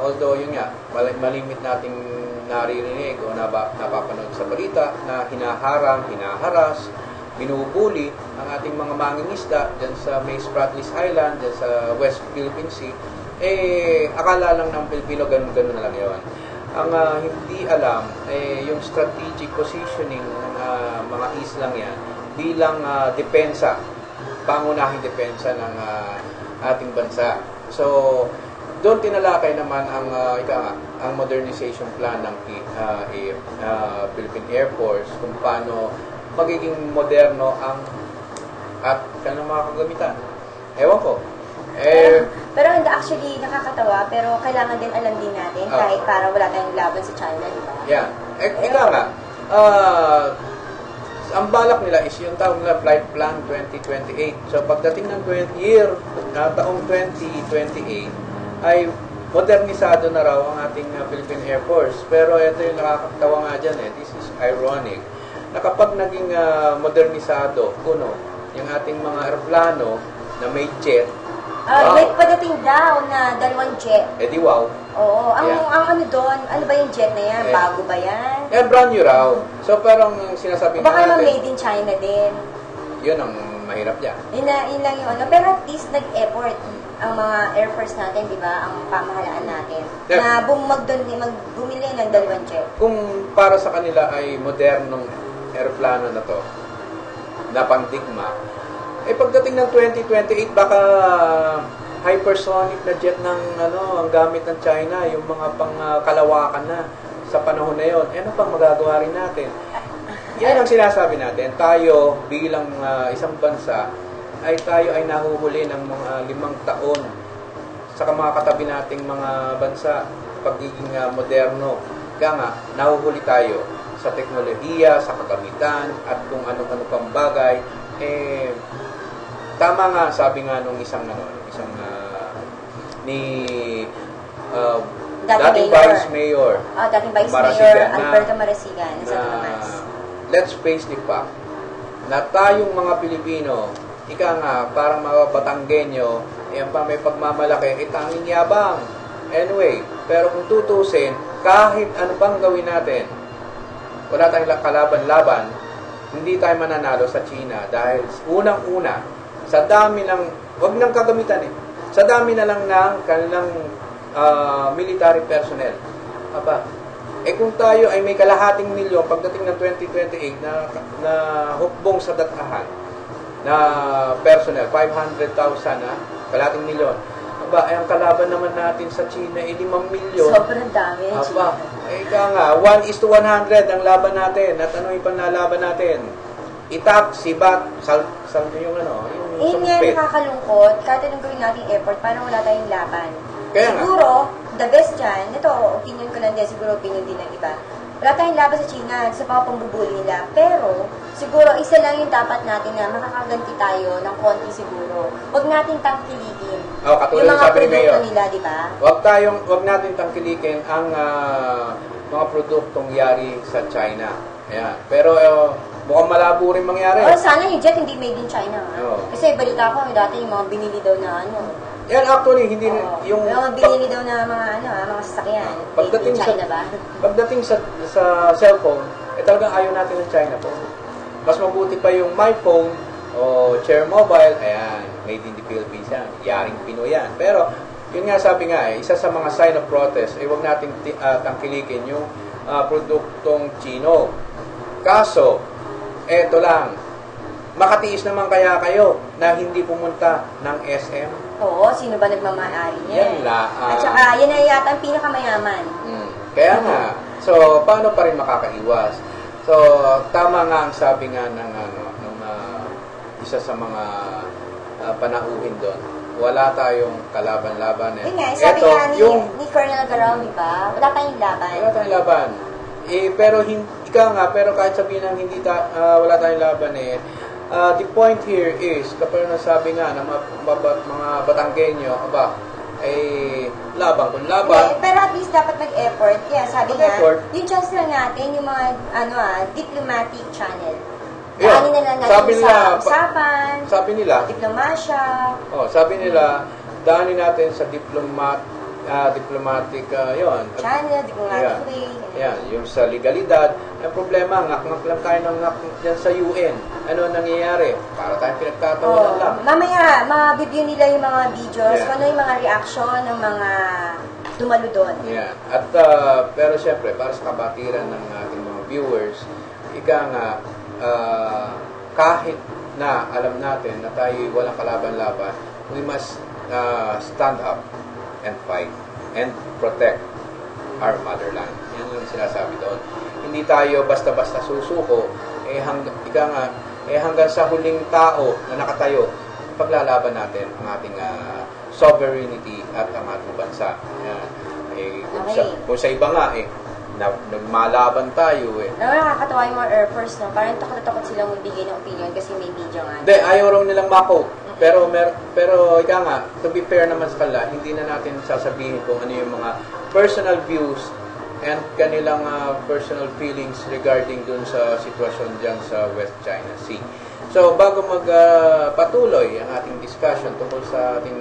Although, yun nga, malimit nating naririnig o napapanood sa balita na hinaharang, hinaharas, binubuli ang ating mga mangingisda dyan sa may Spratlys Island, dyan sa West Philippine Sea, akala lang ng Pilipino ganun-ganun na lang yun. Ang hindi alam, yung strategic positioning ng mga islang yan bilang depensa, pangunahing depensa ng ating bansa. So, doon tinalakay naman ang modernization plan ng Philippine Air Force kung paano magiging moderno at kanilang mga kagamitan. Ewan ko. Pero actually, nakakatawa, pero kailangan din alam din natin, kahit para wala tayong laban sa China, di ba? Yeah. Ika nga, ang balak nila is yung tawag nila Flight Plan 2028. So, pagdating ng taong 2028, ay modernisado na raw ang ating Philippine Air Force. Pero ito yung nakakatawa nga dyan, this is ironic, na kapag naging modernisado, yung ating mga aeroplano na may jet, may padating daw na 2 jet. Di wow. Oo. Ang ano doon, ano ba yung jet na yan? Bago ba yan? Brand new raw. So, parang sinasabi baka naman made in China din. Yun ang mahirap dyan. Yun lang yung ano. Pero at least nag-effort ang mga Air Force natin, di ba? Ang pamahalaan natin. Na bumili ng 2 jet. Kung para sa kanila ay modernong aeroplano na to, na pangdigma, pagdating ng 2028, baka hypersonic na jet ng ang gamit ng China, yung mga pangkalawakan na sa panahon na yon. Ano pang magagawa rin natin? Yan ang sinasabi natin. Tayo bilang isang bansa tayo ay nahuhuli ng mga 5 taon sa mga katabi nating mga bansa pagiging moderno. Kaya nga, nahuhuli tayo sa teknolohiya, sa kagamitan, at kung ano-ano pang bagay. Tama nga, sabi nga nung isang dating Vice Mayor. Dating Vice Mayor Alberto Marasigan sa Tomas. Let's face the fact na tayong mga Pilipino, ika nga, parang mga Batanggenyo, yan pa may pagmamalaki, tanging yabang. Anyway, pero kung tutusin, kahit ano pang gawin natin, wala tayong kalaban-laban, hindi tayo mananalo sa China dahil unang-una, sa dami ng, wag nang kagamitan sa dami na lang ng kanilang military personnel. Kung tayo ay may 250,000 pagdating ng 2028 na hukbong sa datahan na personnel, 500,000 250,000. Ang kalaban naman natin sa China ay 5 milyon. Sobrang dami. Ika nga, 1:100 ang laban natin. At ano yung panlalaban natin? Itak, sibat, salto yung nga nakakalungkot. Kahit anong gawin natin effort, parang wala tayong laban. Kaya siguro, the best dyan, ito, opinion ko lang din, siguro opinion din ng iba. Wala tayong laban sa China sa mga pambubuli nila. Pero, siguro, isa lang yung dapat natin na makakaganti tayo ng konti siguro. Huwag natin tangkilikin. Yung mga produkto nila, di ba? Huwag natin tangkilikin ang mga produktong yari sa China. Ayan. Pero, mukhang malabo rin mangyari. Sana yung jet hindi made in China. Kasi balita ko, dati yung mga binili daw na yan actually, hindi yung mga binili daw na mga sasakyan. Pagdating China ba? Pagdating sa cellphone, talagang ayaw natin ng China po. Mas mabuti pa yung My Phone o Share Mobile, ayan, made in the Philippines yan. Yaring Pinoy yan. Pero, yun nga sabi nga, isa sa mga sign of protest, huwag natin tangkilikin yung produktong Chino. Kaso, eto lang, makatiis naman kaya kayo na hindi pumunta ng SM? Oo, sino ba nagmamahari niya? Yan la. At saka, yan ay yata ang pinakamayaman. Kaya nga. So, paano pa rin makakaiwas? So, tama nga ang sabi nga ng isa sa mga panauhin doon. Wala tayong kalaban-laban. Yun nga, sabi nga ni Colonel Garao, di ba? Wala tayong laban. Wala tayong laban. Pero kahit sabihin ng wala tayong laban the point here is, kapag nasabi nga ng mga Batanggenyo, laban kung laban. Pero at least dapat mag-effort. Kaya sabi nga, yung chance lang natin, yung mga diplomatic channel. Daanin na lang natin sa usapan, sabi nila, diplomasya. Sabi nila, daanin natin sa diplomatic yon. Channel, diplomatic way. Yan, yung sa legalidad. Ang problema, ngak-ngak lang tayo ng ngak-ngak dyan sa UN. Ano nangyayari? Para tayong pinagtatawanan lang. Mamaya, mabibigyan nila yung mga videos, kung ano yung mga reaction ng mga dumalo doon. Yeah. At pero siyempre, para sa kabatiran ng ating mga viewers, kahit na alam natin na tayo walang kalaban-laban, we must stand up and fight and protect our motherland. Yan yung sinasabi doon. Hindi tayo basta-basta susuko, hanggang sa huling tao na nakatayo, paglalaban natin ang ating sovereignty at ang ating bansa. Yan. Kung sa iba nga, nagmalaban tayo Nakakatawa yung mga Air Force, no? Parang takot silang magbigay ng opinion kasi may video nga. Hindi, ayaw raw nilang mako. Pero to be fair naman sa kanila, hindi na natin sasabihin kung ano yung mga personal views and kanilang personal feelings regarding dun sa sitwasyon dyan sa West China Sea. So, bago magpatuloy ang ating discussion tungkol sa ating,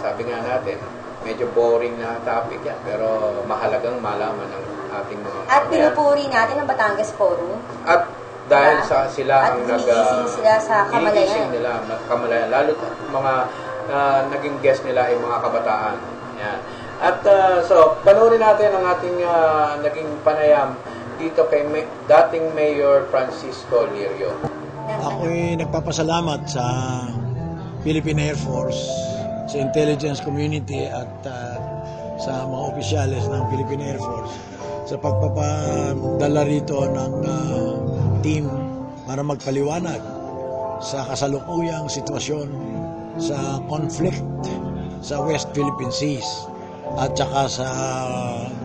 sabi nga natin, medyo boring na topic yan, pero mahalagang malaman ng ating mga... At pinupuri natin ang Batangas Forum. At dahil sila ang sila sa kamalayan. Kamalayan. Lalo mga naging guest nila ay mga kabataan. Yan. At so, panoorin natin ang ating naging panayam dito kay dating Mayor Francisco Lirio. Ako'y nagpapasalamat sa Philippine Air Force, sa intelligence community at sa mga opisyales ng Philippine Air Force sa pagpapadala rito ng team para magpaliwanag sa kasalukuyang sitwasyon sa conflict sa West Philippine Seas at saka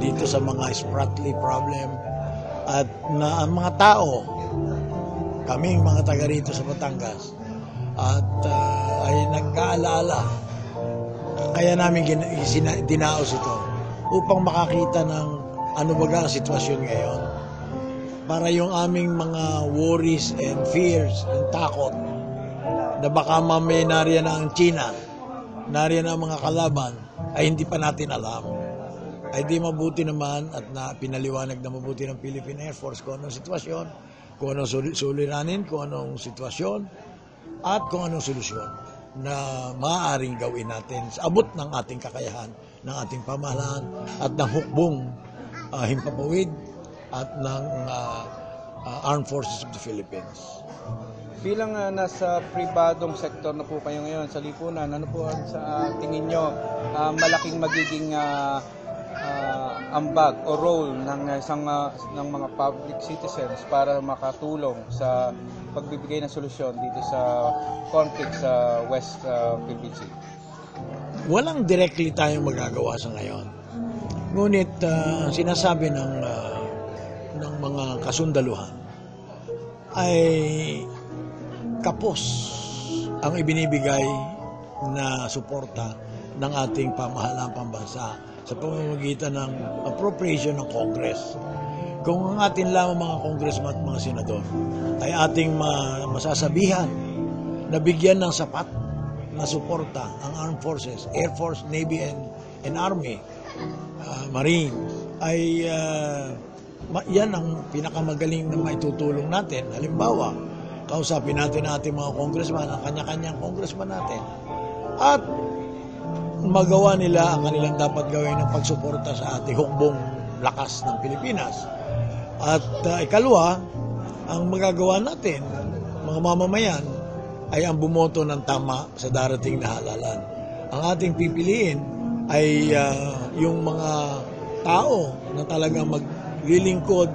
dito sa mga Spratly problem at na ang mga tao, kaming mga taga rito sa Batangas at ay nag-aalala, kaya namin dinaos ito upang makakita ng ano baga ang sitwasyon ngayon, para yung aming mga worries and fears and takot na baka mamaya nariyan ang China, nariyan ang mga kalaban, ay hindi pa natin alam. Ay di mabuti naman at pinaliwanag na mabuti ng Philippine Air Force kung anong sitwasyon, kung anong suliranin, kung anong sitwasyon at kung anong solusyon na maaaring gawin natin sa abot ng ating kakayahan, ng ating pamahalaan at ng hukbong himpapawid at ng Armed Forces of the Philippines. Bilang nasa pribadong sektor na po kayo ngayon sa lipunan, ano po sa tingin nyo malaking magiging ambag o role ng ng mga public citizens para makatulong sa pagbibigay ng solusyon dito sa conflict sa West Philippine Sea? Walang directly tayong magagawa sa ngayon. Ngunit sinasabi ng mga kasundaluhan ay kapos ang ibinibigay na suporta ng ating pamahalaan pambansa sa pamamagitan ng appropriation ng Congress. Kung ang atin lamang mga congressman at mga senador ay ating masasabihan na bigyan ng sapat na suporta ang Armed Forces, Air Force, Navy, and Army, Marine, ay yan ang pinakamagaling na maitutulong natin. Halimbawa, kausapin natin ang ating mga congressman, ang kanya-kanyang congressman natin, at magawa nila ang kanilang dapat gawin ng pagsuporta sa ating hukbong lakas ng Pilipinas. At ikalawa, ang magagawa natin, mga mamamayan, ay ang bumoto ng tama sa darating na halalan. Ang ating pipiliin ay yung mga tao na talagang maglilingkod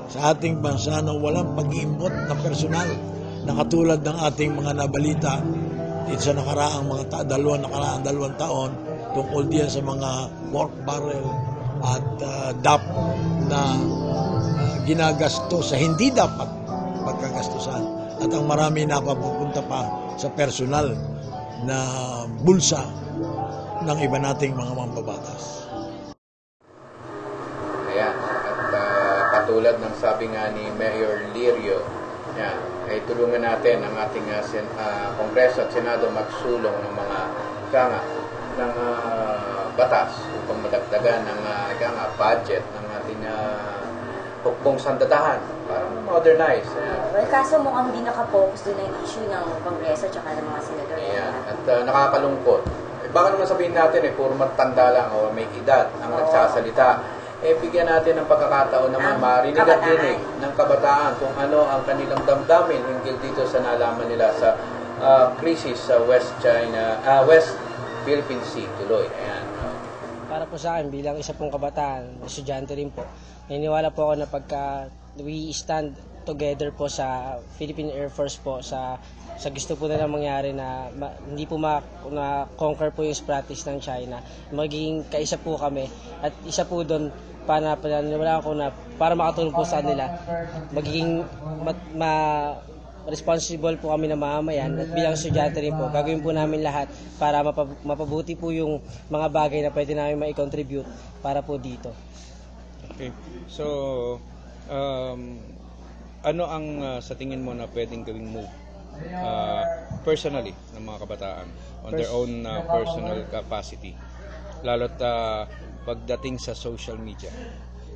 sa ating bansa na walang pag-iimbot na personal na katulad ng ating mga nabalita dito sa nakaraang mga dalawang taon tungkol diyan sa mga pork barrel at DAP na ginagastos sa hindi dapat pagkagastusan at ang marami napapupunta pa sa personal na bulsa ng iba nating mga mambabatas. Ayan. At katulad ng sabi nga ni Mayor Lirio, yan, ay tulungan natin ang ating Kongreso at Senado magsulong ng mga ng batas upang madagdagan ng budget ng ating hukbong sandatahan para modernize. Well, kaso mukhang hindi nakapokus doon ang issue ng Kongreso at ng mga senador. Ayan. At nakakalungkot. Baka naman sabihin natin, puro matanda lang o may edad ang nagsasalita. Bigyan natin ng pagkakataon naman marinig at dinig ng kabataan kung ano ang kanilang damdamin hinggil dito sa nalaman nila sa krisis sa West Philippine Sea tuloy. Ayan. Para po sa akin, bilang isa pong kabataan, estudyante rin po, naniniwala po ako na pagka we stand together po sa Philippine Air Force po sa gusto po nila mangyari na hindi po ma-conquer po yung practice ng China, magiging kaisa po kami at isa po doon pananiwala ko na para makatulong po sa nila, magiging responsible po kami na mamamayan at bilang estudyante rin po, gagawin po namin lahat para mapabuti po yung mga bagay na pwede namin ma-contribute para po dito. Okay. So, ano ang sa tingin mo na pwedeng gawing move personally ng mga kabataan on their own personal capacity? Lalo't pagdating sa social media.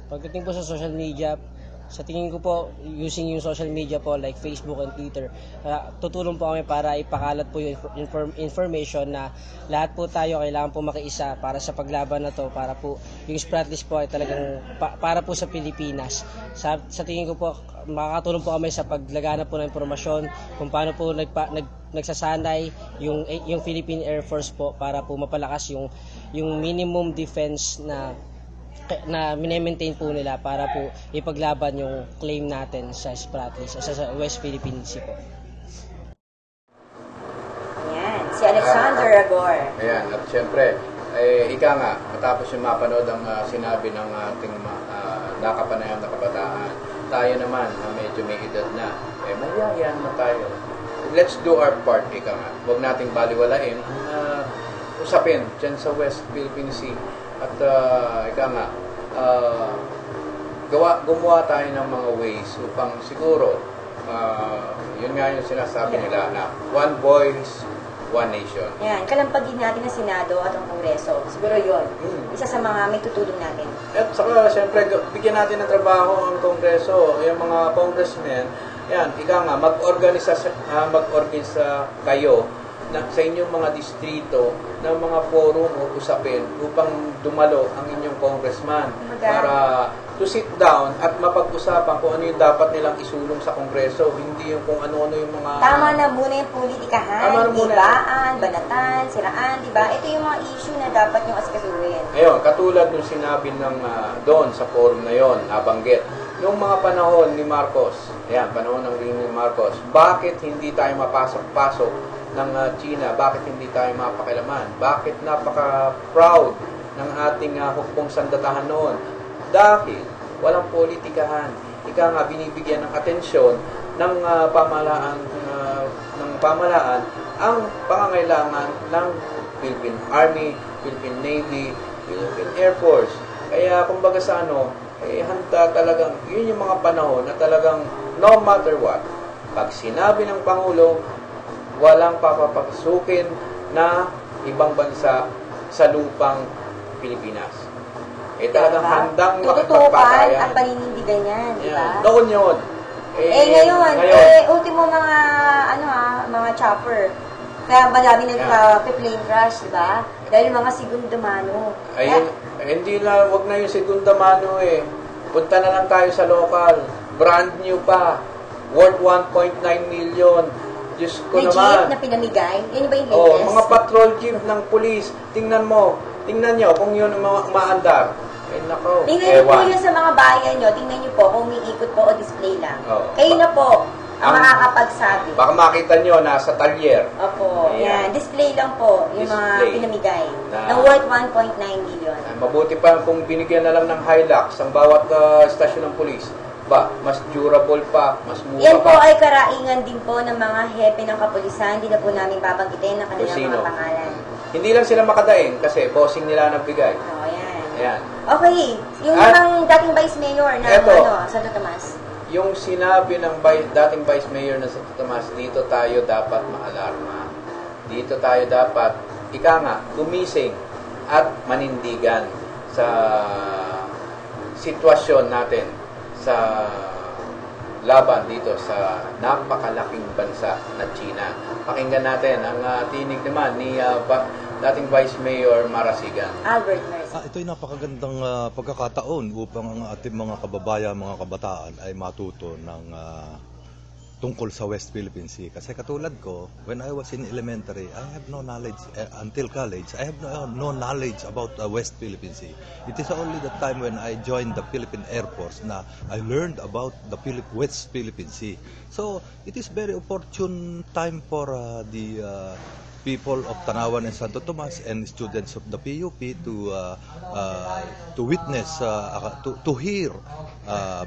Pagdating po sa social media, sa tingin ko po, using yung social media po like Facebook and Twitter, tutulong po kami para ipakalat po yung information na lahat po tayo kailangan po makiisa para sa paglaban na to, para po yung Spratlys po ay talagang para po sa Pilipinas. Sa tingin ko po, makakatulong po kami sa paglagana po ng impormasyon kung paano po nagsasanay yung Philippine Air Force po para po mapalakas yung minimum defense na mine-maintain po nila para po ipaglaban yung claim natin sa Spratlys, sa West Philippine Sea po. Ayan, si Alexander Agor. Ayan, at syempre, ika nga, matapos yung mapanood ang sinabi ng ating nakapanayam na kabataan, tayo naman, medyo may edad na, mayayahan na tayo. Let's do our part, ika nga. Huwag nating baliwalain ang usapin dyan sa West Philippine Sea. At ika nga, gumawa tayo ng mga ways upang siguro, yun nga yung sinasabi nila na one voice, one nation. Yan, kalampagin natin ng Senado at ang Kongreso. Siguro yun. Isa sa mga may tutulong natin. At saka, siyempre, bigyan natin ng trabaho ang Kongreso, yung mga congressmen, yan, ika nga, mag-organisa kayo sa inyong mga distrito ng mga forum o usapin upang dumalo ang inyong congressman para to sit down at mapag-usapan kung ano yung dapat nilang isulong sa Kongreso, hindi yung kung ano-ano yung mga... Tama na muna yung politikahan, ibaan, banatan, siraan, diba? Ito yung mga issue na dapat yung asikasuhin. Ngayon, katulad nung sinabi ng doon sa forum na yon, nabanggit, nung mga panahon ni Marcos, ayan, panahon ng ring ni Marcos, bakit hindi tayo mapasok-pasok ng China, bakit hindi tayo mapakilaman? Bakit napaka-proud ng ating hukbong sandatahan noon? Dahil walang politikahan. Ika nga binibigyan ng atensyon ng pamahalaan ang pangangailangan ng Philippine Army, Philippine Navy, Philippine Air Force. Kaya kumbaga sa handa talagang, yun yung mga panahon na talagang no matter what, pag sinabi ng Pangulo, walang papapasukin na ibang bansa sa lupang Pilipinas. Talagang handang makipagpatayan. At paninindigan yan, di ba? Noon yun. Ngayon, ultimo mga chopper. Kaya marami nagpa-plane crash, di ba? Dahil mga segundo mano. Hindi na, wag na yung segundo mano Punta na lang tayo sa local. Brand new pa. Worth 1.9 million. Diyos ko naman. Jeep na pinamigay? Yan ba yung latest? Mga patrol jeep ng police. Tingnan nyo kung yun ang maandar. Nako. Tingnan nyo po yun sa mga bayan nyo. Tingnan nyo po kung may ikot po o display lang. Kayo na po ang makakapagsabi. Baka makita nyo nasa talyer. Opo. Yan. Display lang po yung mga pinamigay. Na worth 1.9 million. Mabuti pa kung binigyan na lang ng Hilux ang bawat stasyon ng police. Mas durable pa, mas mura pa. Yan po ay karaingan din po ng mga hepe ng kapulisan. Hindi na po namin babanggitin ang kanilang mga pangalan. Hindi lang sila makadaing kasi bossing nila nagbigay. Yan. Okay. Yung mga dating Vice Mayor na Santo Tomas. Yung sinabi ng dating Vice Mayor na Santo Tomas, dito tayo dapat maalarma. Dito tayo dapat, gumising. at manindigan sa sitwasyon natin sa laban dito sa napakalaking bansa na China. Pakinggan natin ang tinig naman ni dating Vice Mayor Marasigan. Albert Mercy. Ito'y napakagandang pagkakataon upang ang ating mga kababayan, mga kabataan ay matuto ng tungkol sa West Philippine Sea. Kasi katulad ko, when I was in elementary, I have no knowledge, until college, I have no knowledge about West Philippine Sea. It is only the time when I joined the Philippine Air Force na I learned about the West Philippine Sea. So, it is very opportune time for the people of Tanawan and Santo Tomas and students of the PUP to witness, to hear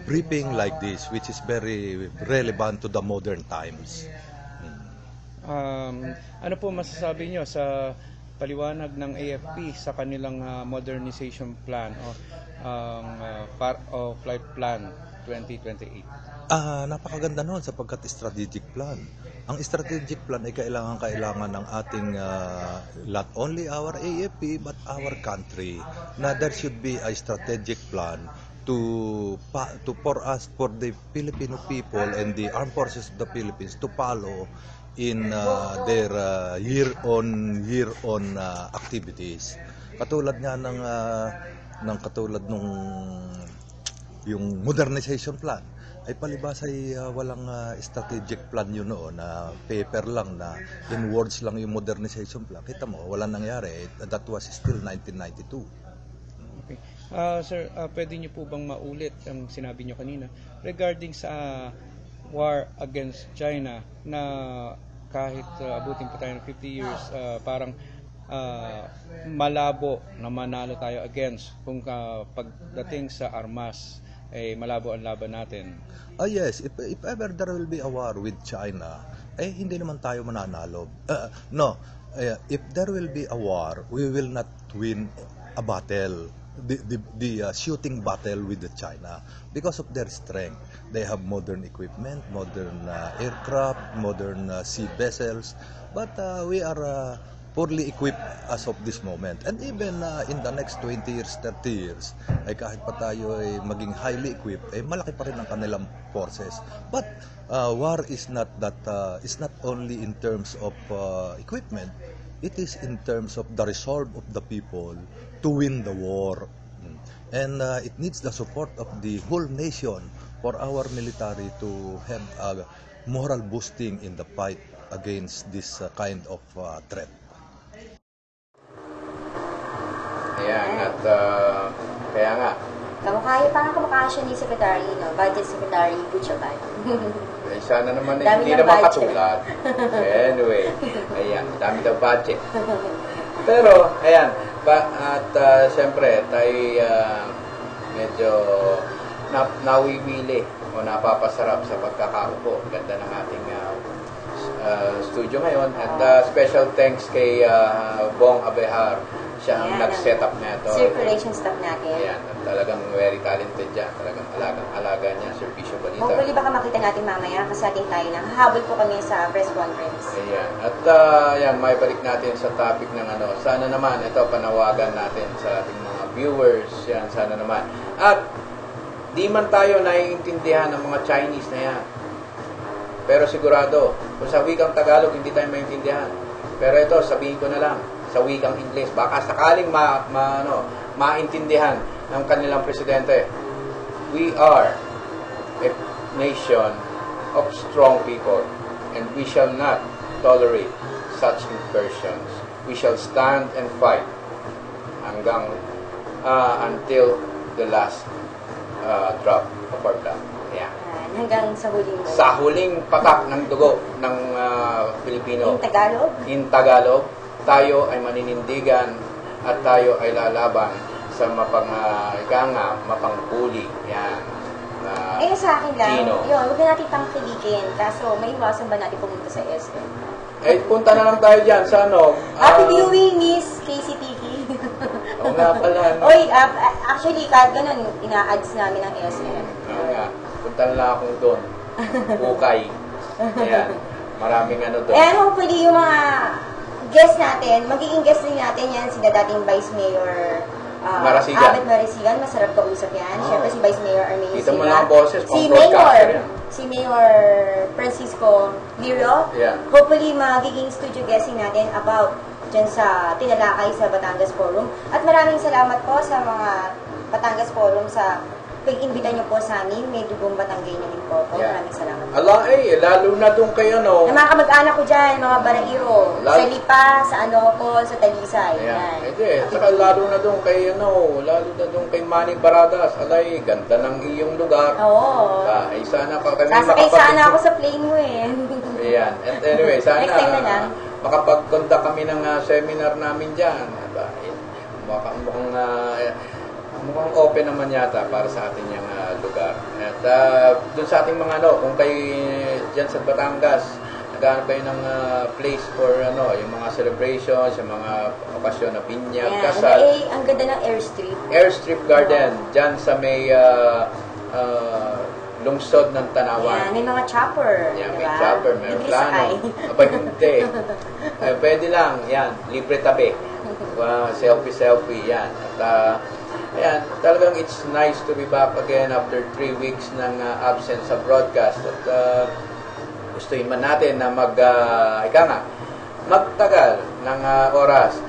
briefing like this, which is very relevant to the modern times. Ano po masasabi nyo sa paliwanag ng AFP sa kanilang modernization plan o flight plan 2028? Napakaganda noon sapagkat strategic plan. Ang strategic plan ay kailangan ng ating not only our AFP but our country, na there should be a strategic plan for the Filipino people and the armed forces of the Philippines to follow in their year-on activities. Katulad nga katulad nung yung modernization plan ay palibas ay walang strategic plan yun noon, na paper lang, na in words lang yung modernization plan. Kita mo, walang nangyari. That was still 1992. Okay. Sir, pwede niyo po bang maulit ang sinabi niyo kanina regarding sa war against China, na kahit abutin pa tayo ng 50 years, parang malabo na manalo tayo against kung pagdating sa armas, malabo ang laban natin. Yes, if ever there will be a war with China, hindi naman tayo mananalo. If there will be a war, we will not win a battle, the shooting battle with the China, because of their strength. They have modern equipment, modern aircraft, modern sea vessels, but we are poorly equipped as of this moment. And even in the next 20 years, 30 years, ay kahit pa tayo ay maging highly equipped, malaki pa rin ang kanilang forces. But war is not only in terms of equipment, it is in terms of the resolve of the people to win the war. And it needs the support of the whole nation for our military to have a moral boosting in the fight against this kind of threat. Ayan, at kaya nga. Kamukha siya ni Secretary, Budget Secretary Butchaban. Sana naman hindi na makatulad. Anyway, ayan, dami daw budget. Pero, ayan, siyempre, tayo medyo nawiwili o napapasarap sa pagkakaupo. Ganda ng ating studio ngayon. At special thanks kay Bong Abehar. Siya ang nag-set up na ito. Circulation staff natin. Ayan, at talagang very talented dyan. Talagang alaga niya, Servisyo Balita. Hopefully baka makita natin mamaya kasi ating tayo na hahabol po kami sa press conference. Ayan. At may balik natin sa topic ng sana naman, ito, panawagan natin sa ating mga viewers. Yan, sana naman. At di man tayo naiintindihan ng mga Chinese na yan. Pero sigurado, kung sa wikang Tagalog, hindi tayo maintindihan. Pero ito, sabihin ko na lang, sa wikang Ingles, baka sakaling maintindihan ng kanilang presidente. We are a nation of strong people, and we shall not tolerate such incursions. We shall stand and fight until the last drop of our blood. Yeah. Hanggang sa huling mo. Sa huling patak ng dugo ng Pilipino. In Tagalog, tayo ay maninindigan at tayo ay lalaban sa mapanghuli. Yan. Sa akin lang, yun, huwag na natin tangkilikin. Kaso, may iwasan ba natin pumunta sa SM? Punta na lang tayo dyan sa Happy viewing, Miss Casey Tiki. Oo nga pala. Actually, kahit ganun, ina-ads namin ang SM. Oo nga. Punta na lang akong doon. Bukay. Ayan. Maraming doon. Hopefully, yung mga guest natin, magiging guest din natin yan, si dating Vice Mayor Marasigan. Abet Marasigan, masarap kausap yan. Siyempre si Vice Mayor Armenian Kita mo lang ang boses, si pang-broadcaster yan. Si Mayor Francisco Lirio. Yeah. Hopefully, magiging studio guesting natin about dyan sa Tinalakay sa Batangas Forum. At maraming salamat po sa mga Batangas Forum sa pag-imbita niyo po sa amin. Medyo Batanggay niyo din po. Maraming salamat po. Lalo na doon kayo, no? Ang mga kamag-anak ko dyan, mga Barairo, sa Lipa, sa Anopol, sa Talisay. Ayan. Saka lalo na doon kay, lalo na doon kay Manny Baradas. Alay, ganda ng iyong lugar. Oo. Sana ka kami Sasakay sana ako sa plane mo eh. Ayan. And anyway, sana Next time na lang. makapag-conduct kami ng seminar namin dyan. Mukhang open naman yata para sa atin yung lugar. At dun sa ating mga kung kayo dyan sa Batangas, naghahanap kayo ng place for yung mga celebrations, yung mga okasyon na binyag, kasal. Ang ganda ng Airstrip. Airstrip Garden, dyan sa may lungsod ng Tanawan. May mga chopper. May chopper, may plano. Hindi. Pwede lang, yan, libre tabi. Selfie, yan. At ayan, talagang it's nice to be back again after 3 weeks ng absence sa broadcast. At gustuin man natin na magtagal ng oras,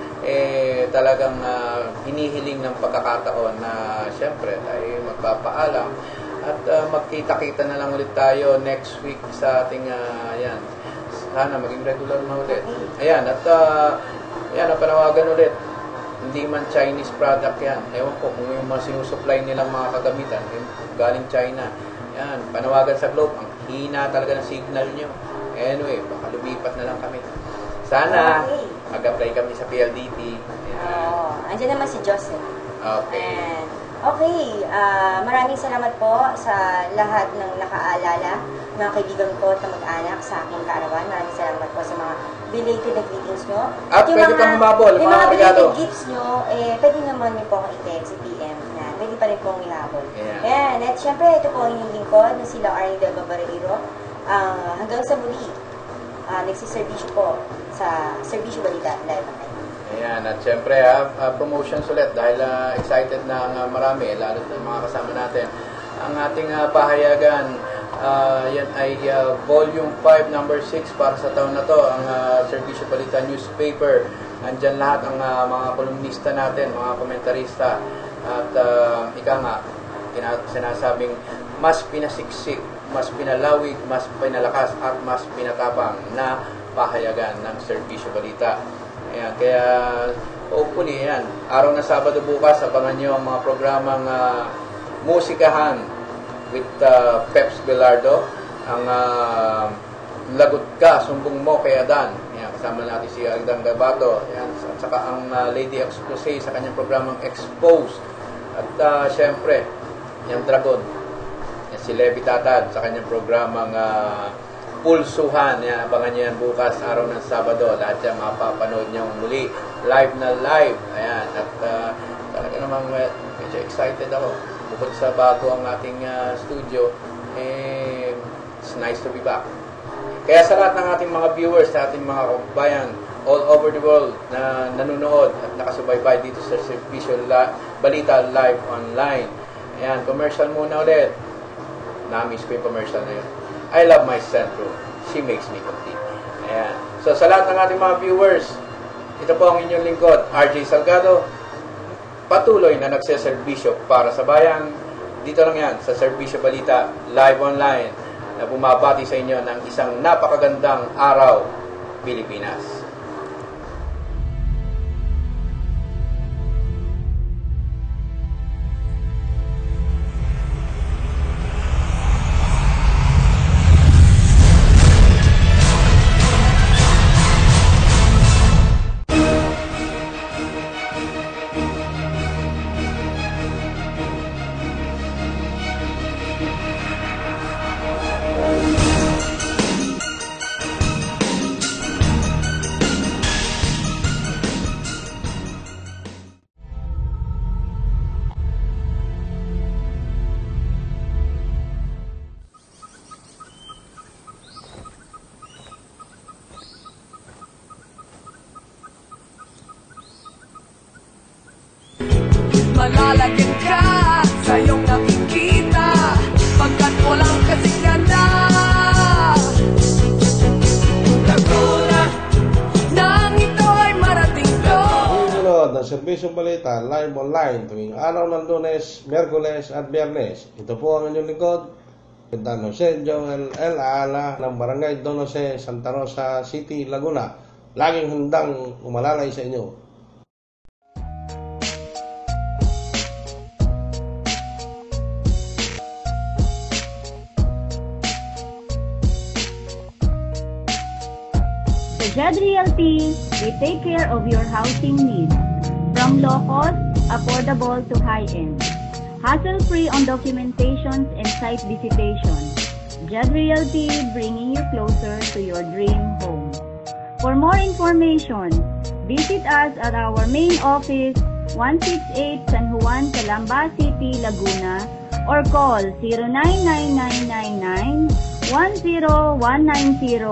talagang hinihiling ng pagkakataon na siyempre ay magpapaalam at magkita-kita na lang ulit tayo next week sa ating ayan. Sana maging regular na ulit. Ayan, at ayan, panawagan ulit. Hindi man Chinese product yan. Ewan ko kung yung mga sinusupply nilang mga kagamitan, galing China. Yan, panawagan sa Globe. Ang hina talaga ng signal nyo. Anyway, baka lumipat na lang kami. Sana, mag-apply kami sa PLDT. Andiyan naman si Joseph. Okay. Okay, maraming salamat po sa lahat ng nakaalala, mga kaibigan ko at mag-anak sa aking kaarawan. Maraming salamat po sa mga belated na greetings nyo. At pwede kang humabol, yung mga belated gifts nyo, pwede naman niyo po akong i-text, PM na. Pwede pa rin pong ihabol. Ayan, at syempre, ito po ang inyong lingkod na sila Arnie Del Babarero. Hanggang sa muli, nagsiservisyo po sa Servisyo Balita Live Online. Ayan, at syempre, promotions ulit dahil excited na marami, lalo na mga kasama natin. Ang ating pahayagan, yan ay Volume 5, Number 6 para sa taon na to, ang Servisyo Balita Newspaper. Nandyan lahat ang mga kolumnista natin, mga komentarista. At sinasabing mas pinasiksik, mas pinalawig, mas pinalakas, at mas pinatapang na pahayagan ng Servisyo Balita. Ayan, kaya hopefully yan, araw na Sabado bukas, abangan nyo ang mga programang musikahan with Peps Belardo, ang Lagot Ka, Sumbong Mo kay Adan. Ayan, kasama natin si Agdan Gabato. Ayan, at saka ang Lady Expose sa kanyang programang Exposed. At syempre, yung Dragon, yan, si Levi Tatad sa kanyang programang Pulsuhan. Yan, abangan nyo yan bukas, araw ng Sabado. Lahat yan mapapanood nyo muli. Live na live. Ayan. At talaga namang medyo excited ako. Bukod sa bago ang ating studio, it's nice to be back. Kaya sa lahat ng ating mga viewers, sa ating mga kabayan all over the world na nanonood at nakasubaybay dito sa Servisyo Balita Live Online. Ayan, commercial muna ulit. Na-miss ko yung commercial na yun. I love my Centro. She makes me complete. Ayan. So, sa lahat ng ating mga viewers, ito po ang inyong lingkod, RJ Salgado. Patuloy na nagseservisyo para sa bayan. Dito lang yan, sa Servisyo Balita Live Online, na bumabati sa inyo ng isang napakagandang araw, Pilipinas. Serbisyong Balita live online tuwing araw ng Lunes, Miyerkules at Biyernes. Ito po ang inyong lingkod, Kapitan Jose Joel L. Aala ng Barangay Don Jose, Santa Rosa City, Laguna. Laging handang umalalay sa inyo. Sa JED Realty, we take care of your housing needs. From low cost, affordable to high-end. Hassle-free on documentations and site visitation. JED Realty, bringing you closer to your dream home. For more information, visit us at our main office, 168 San Juan, Calamba City, Laguna, or call 099999 10190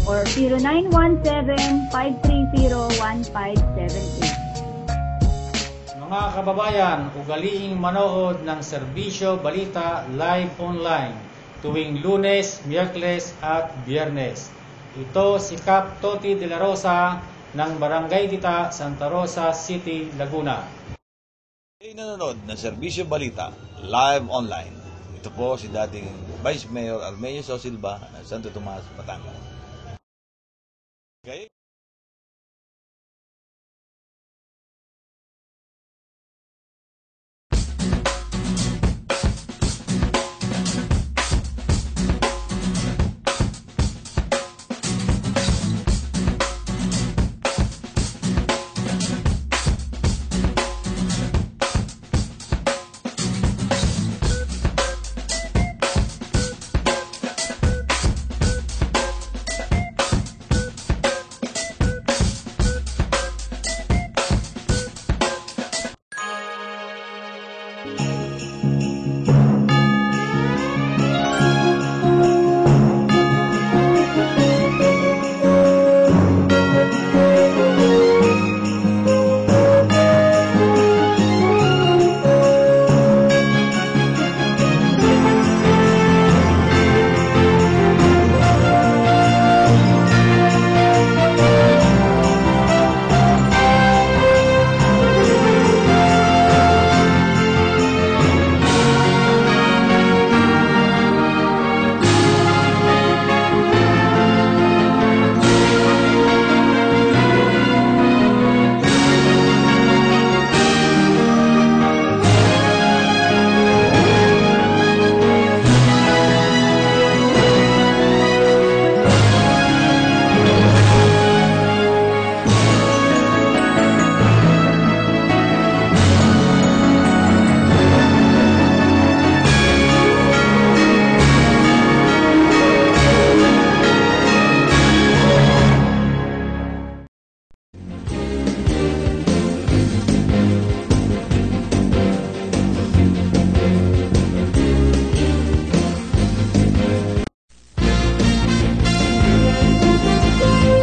or 0917-530-1578. Mga kababayan, ugaliing manood ng Serbisyo Balita live online tuwing Lunes, Miyerkules at Biyernes. Ito si Cap Toti de la Rosa ng Barangay Dita, Santa Rosa City, Laguna. Kayo nanonood ng Serbisyo Balita live online. Ito po si dating Vice Mayor Armenio Silva ng Santo Tomas, Batangas. Okay?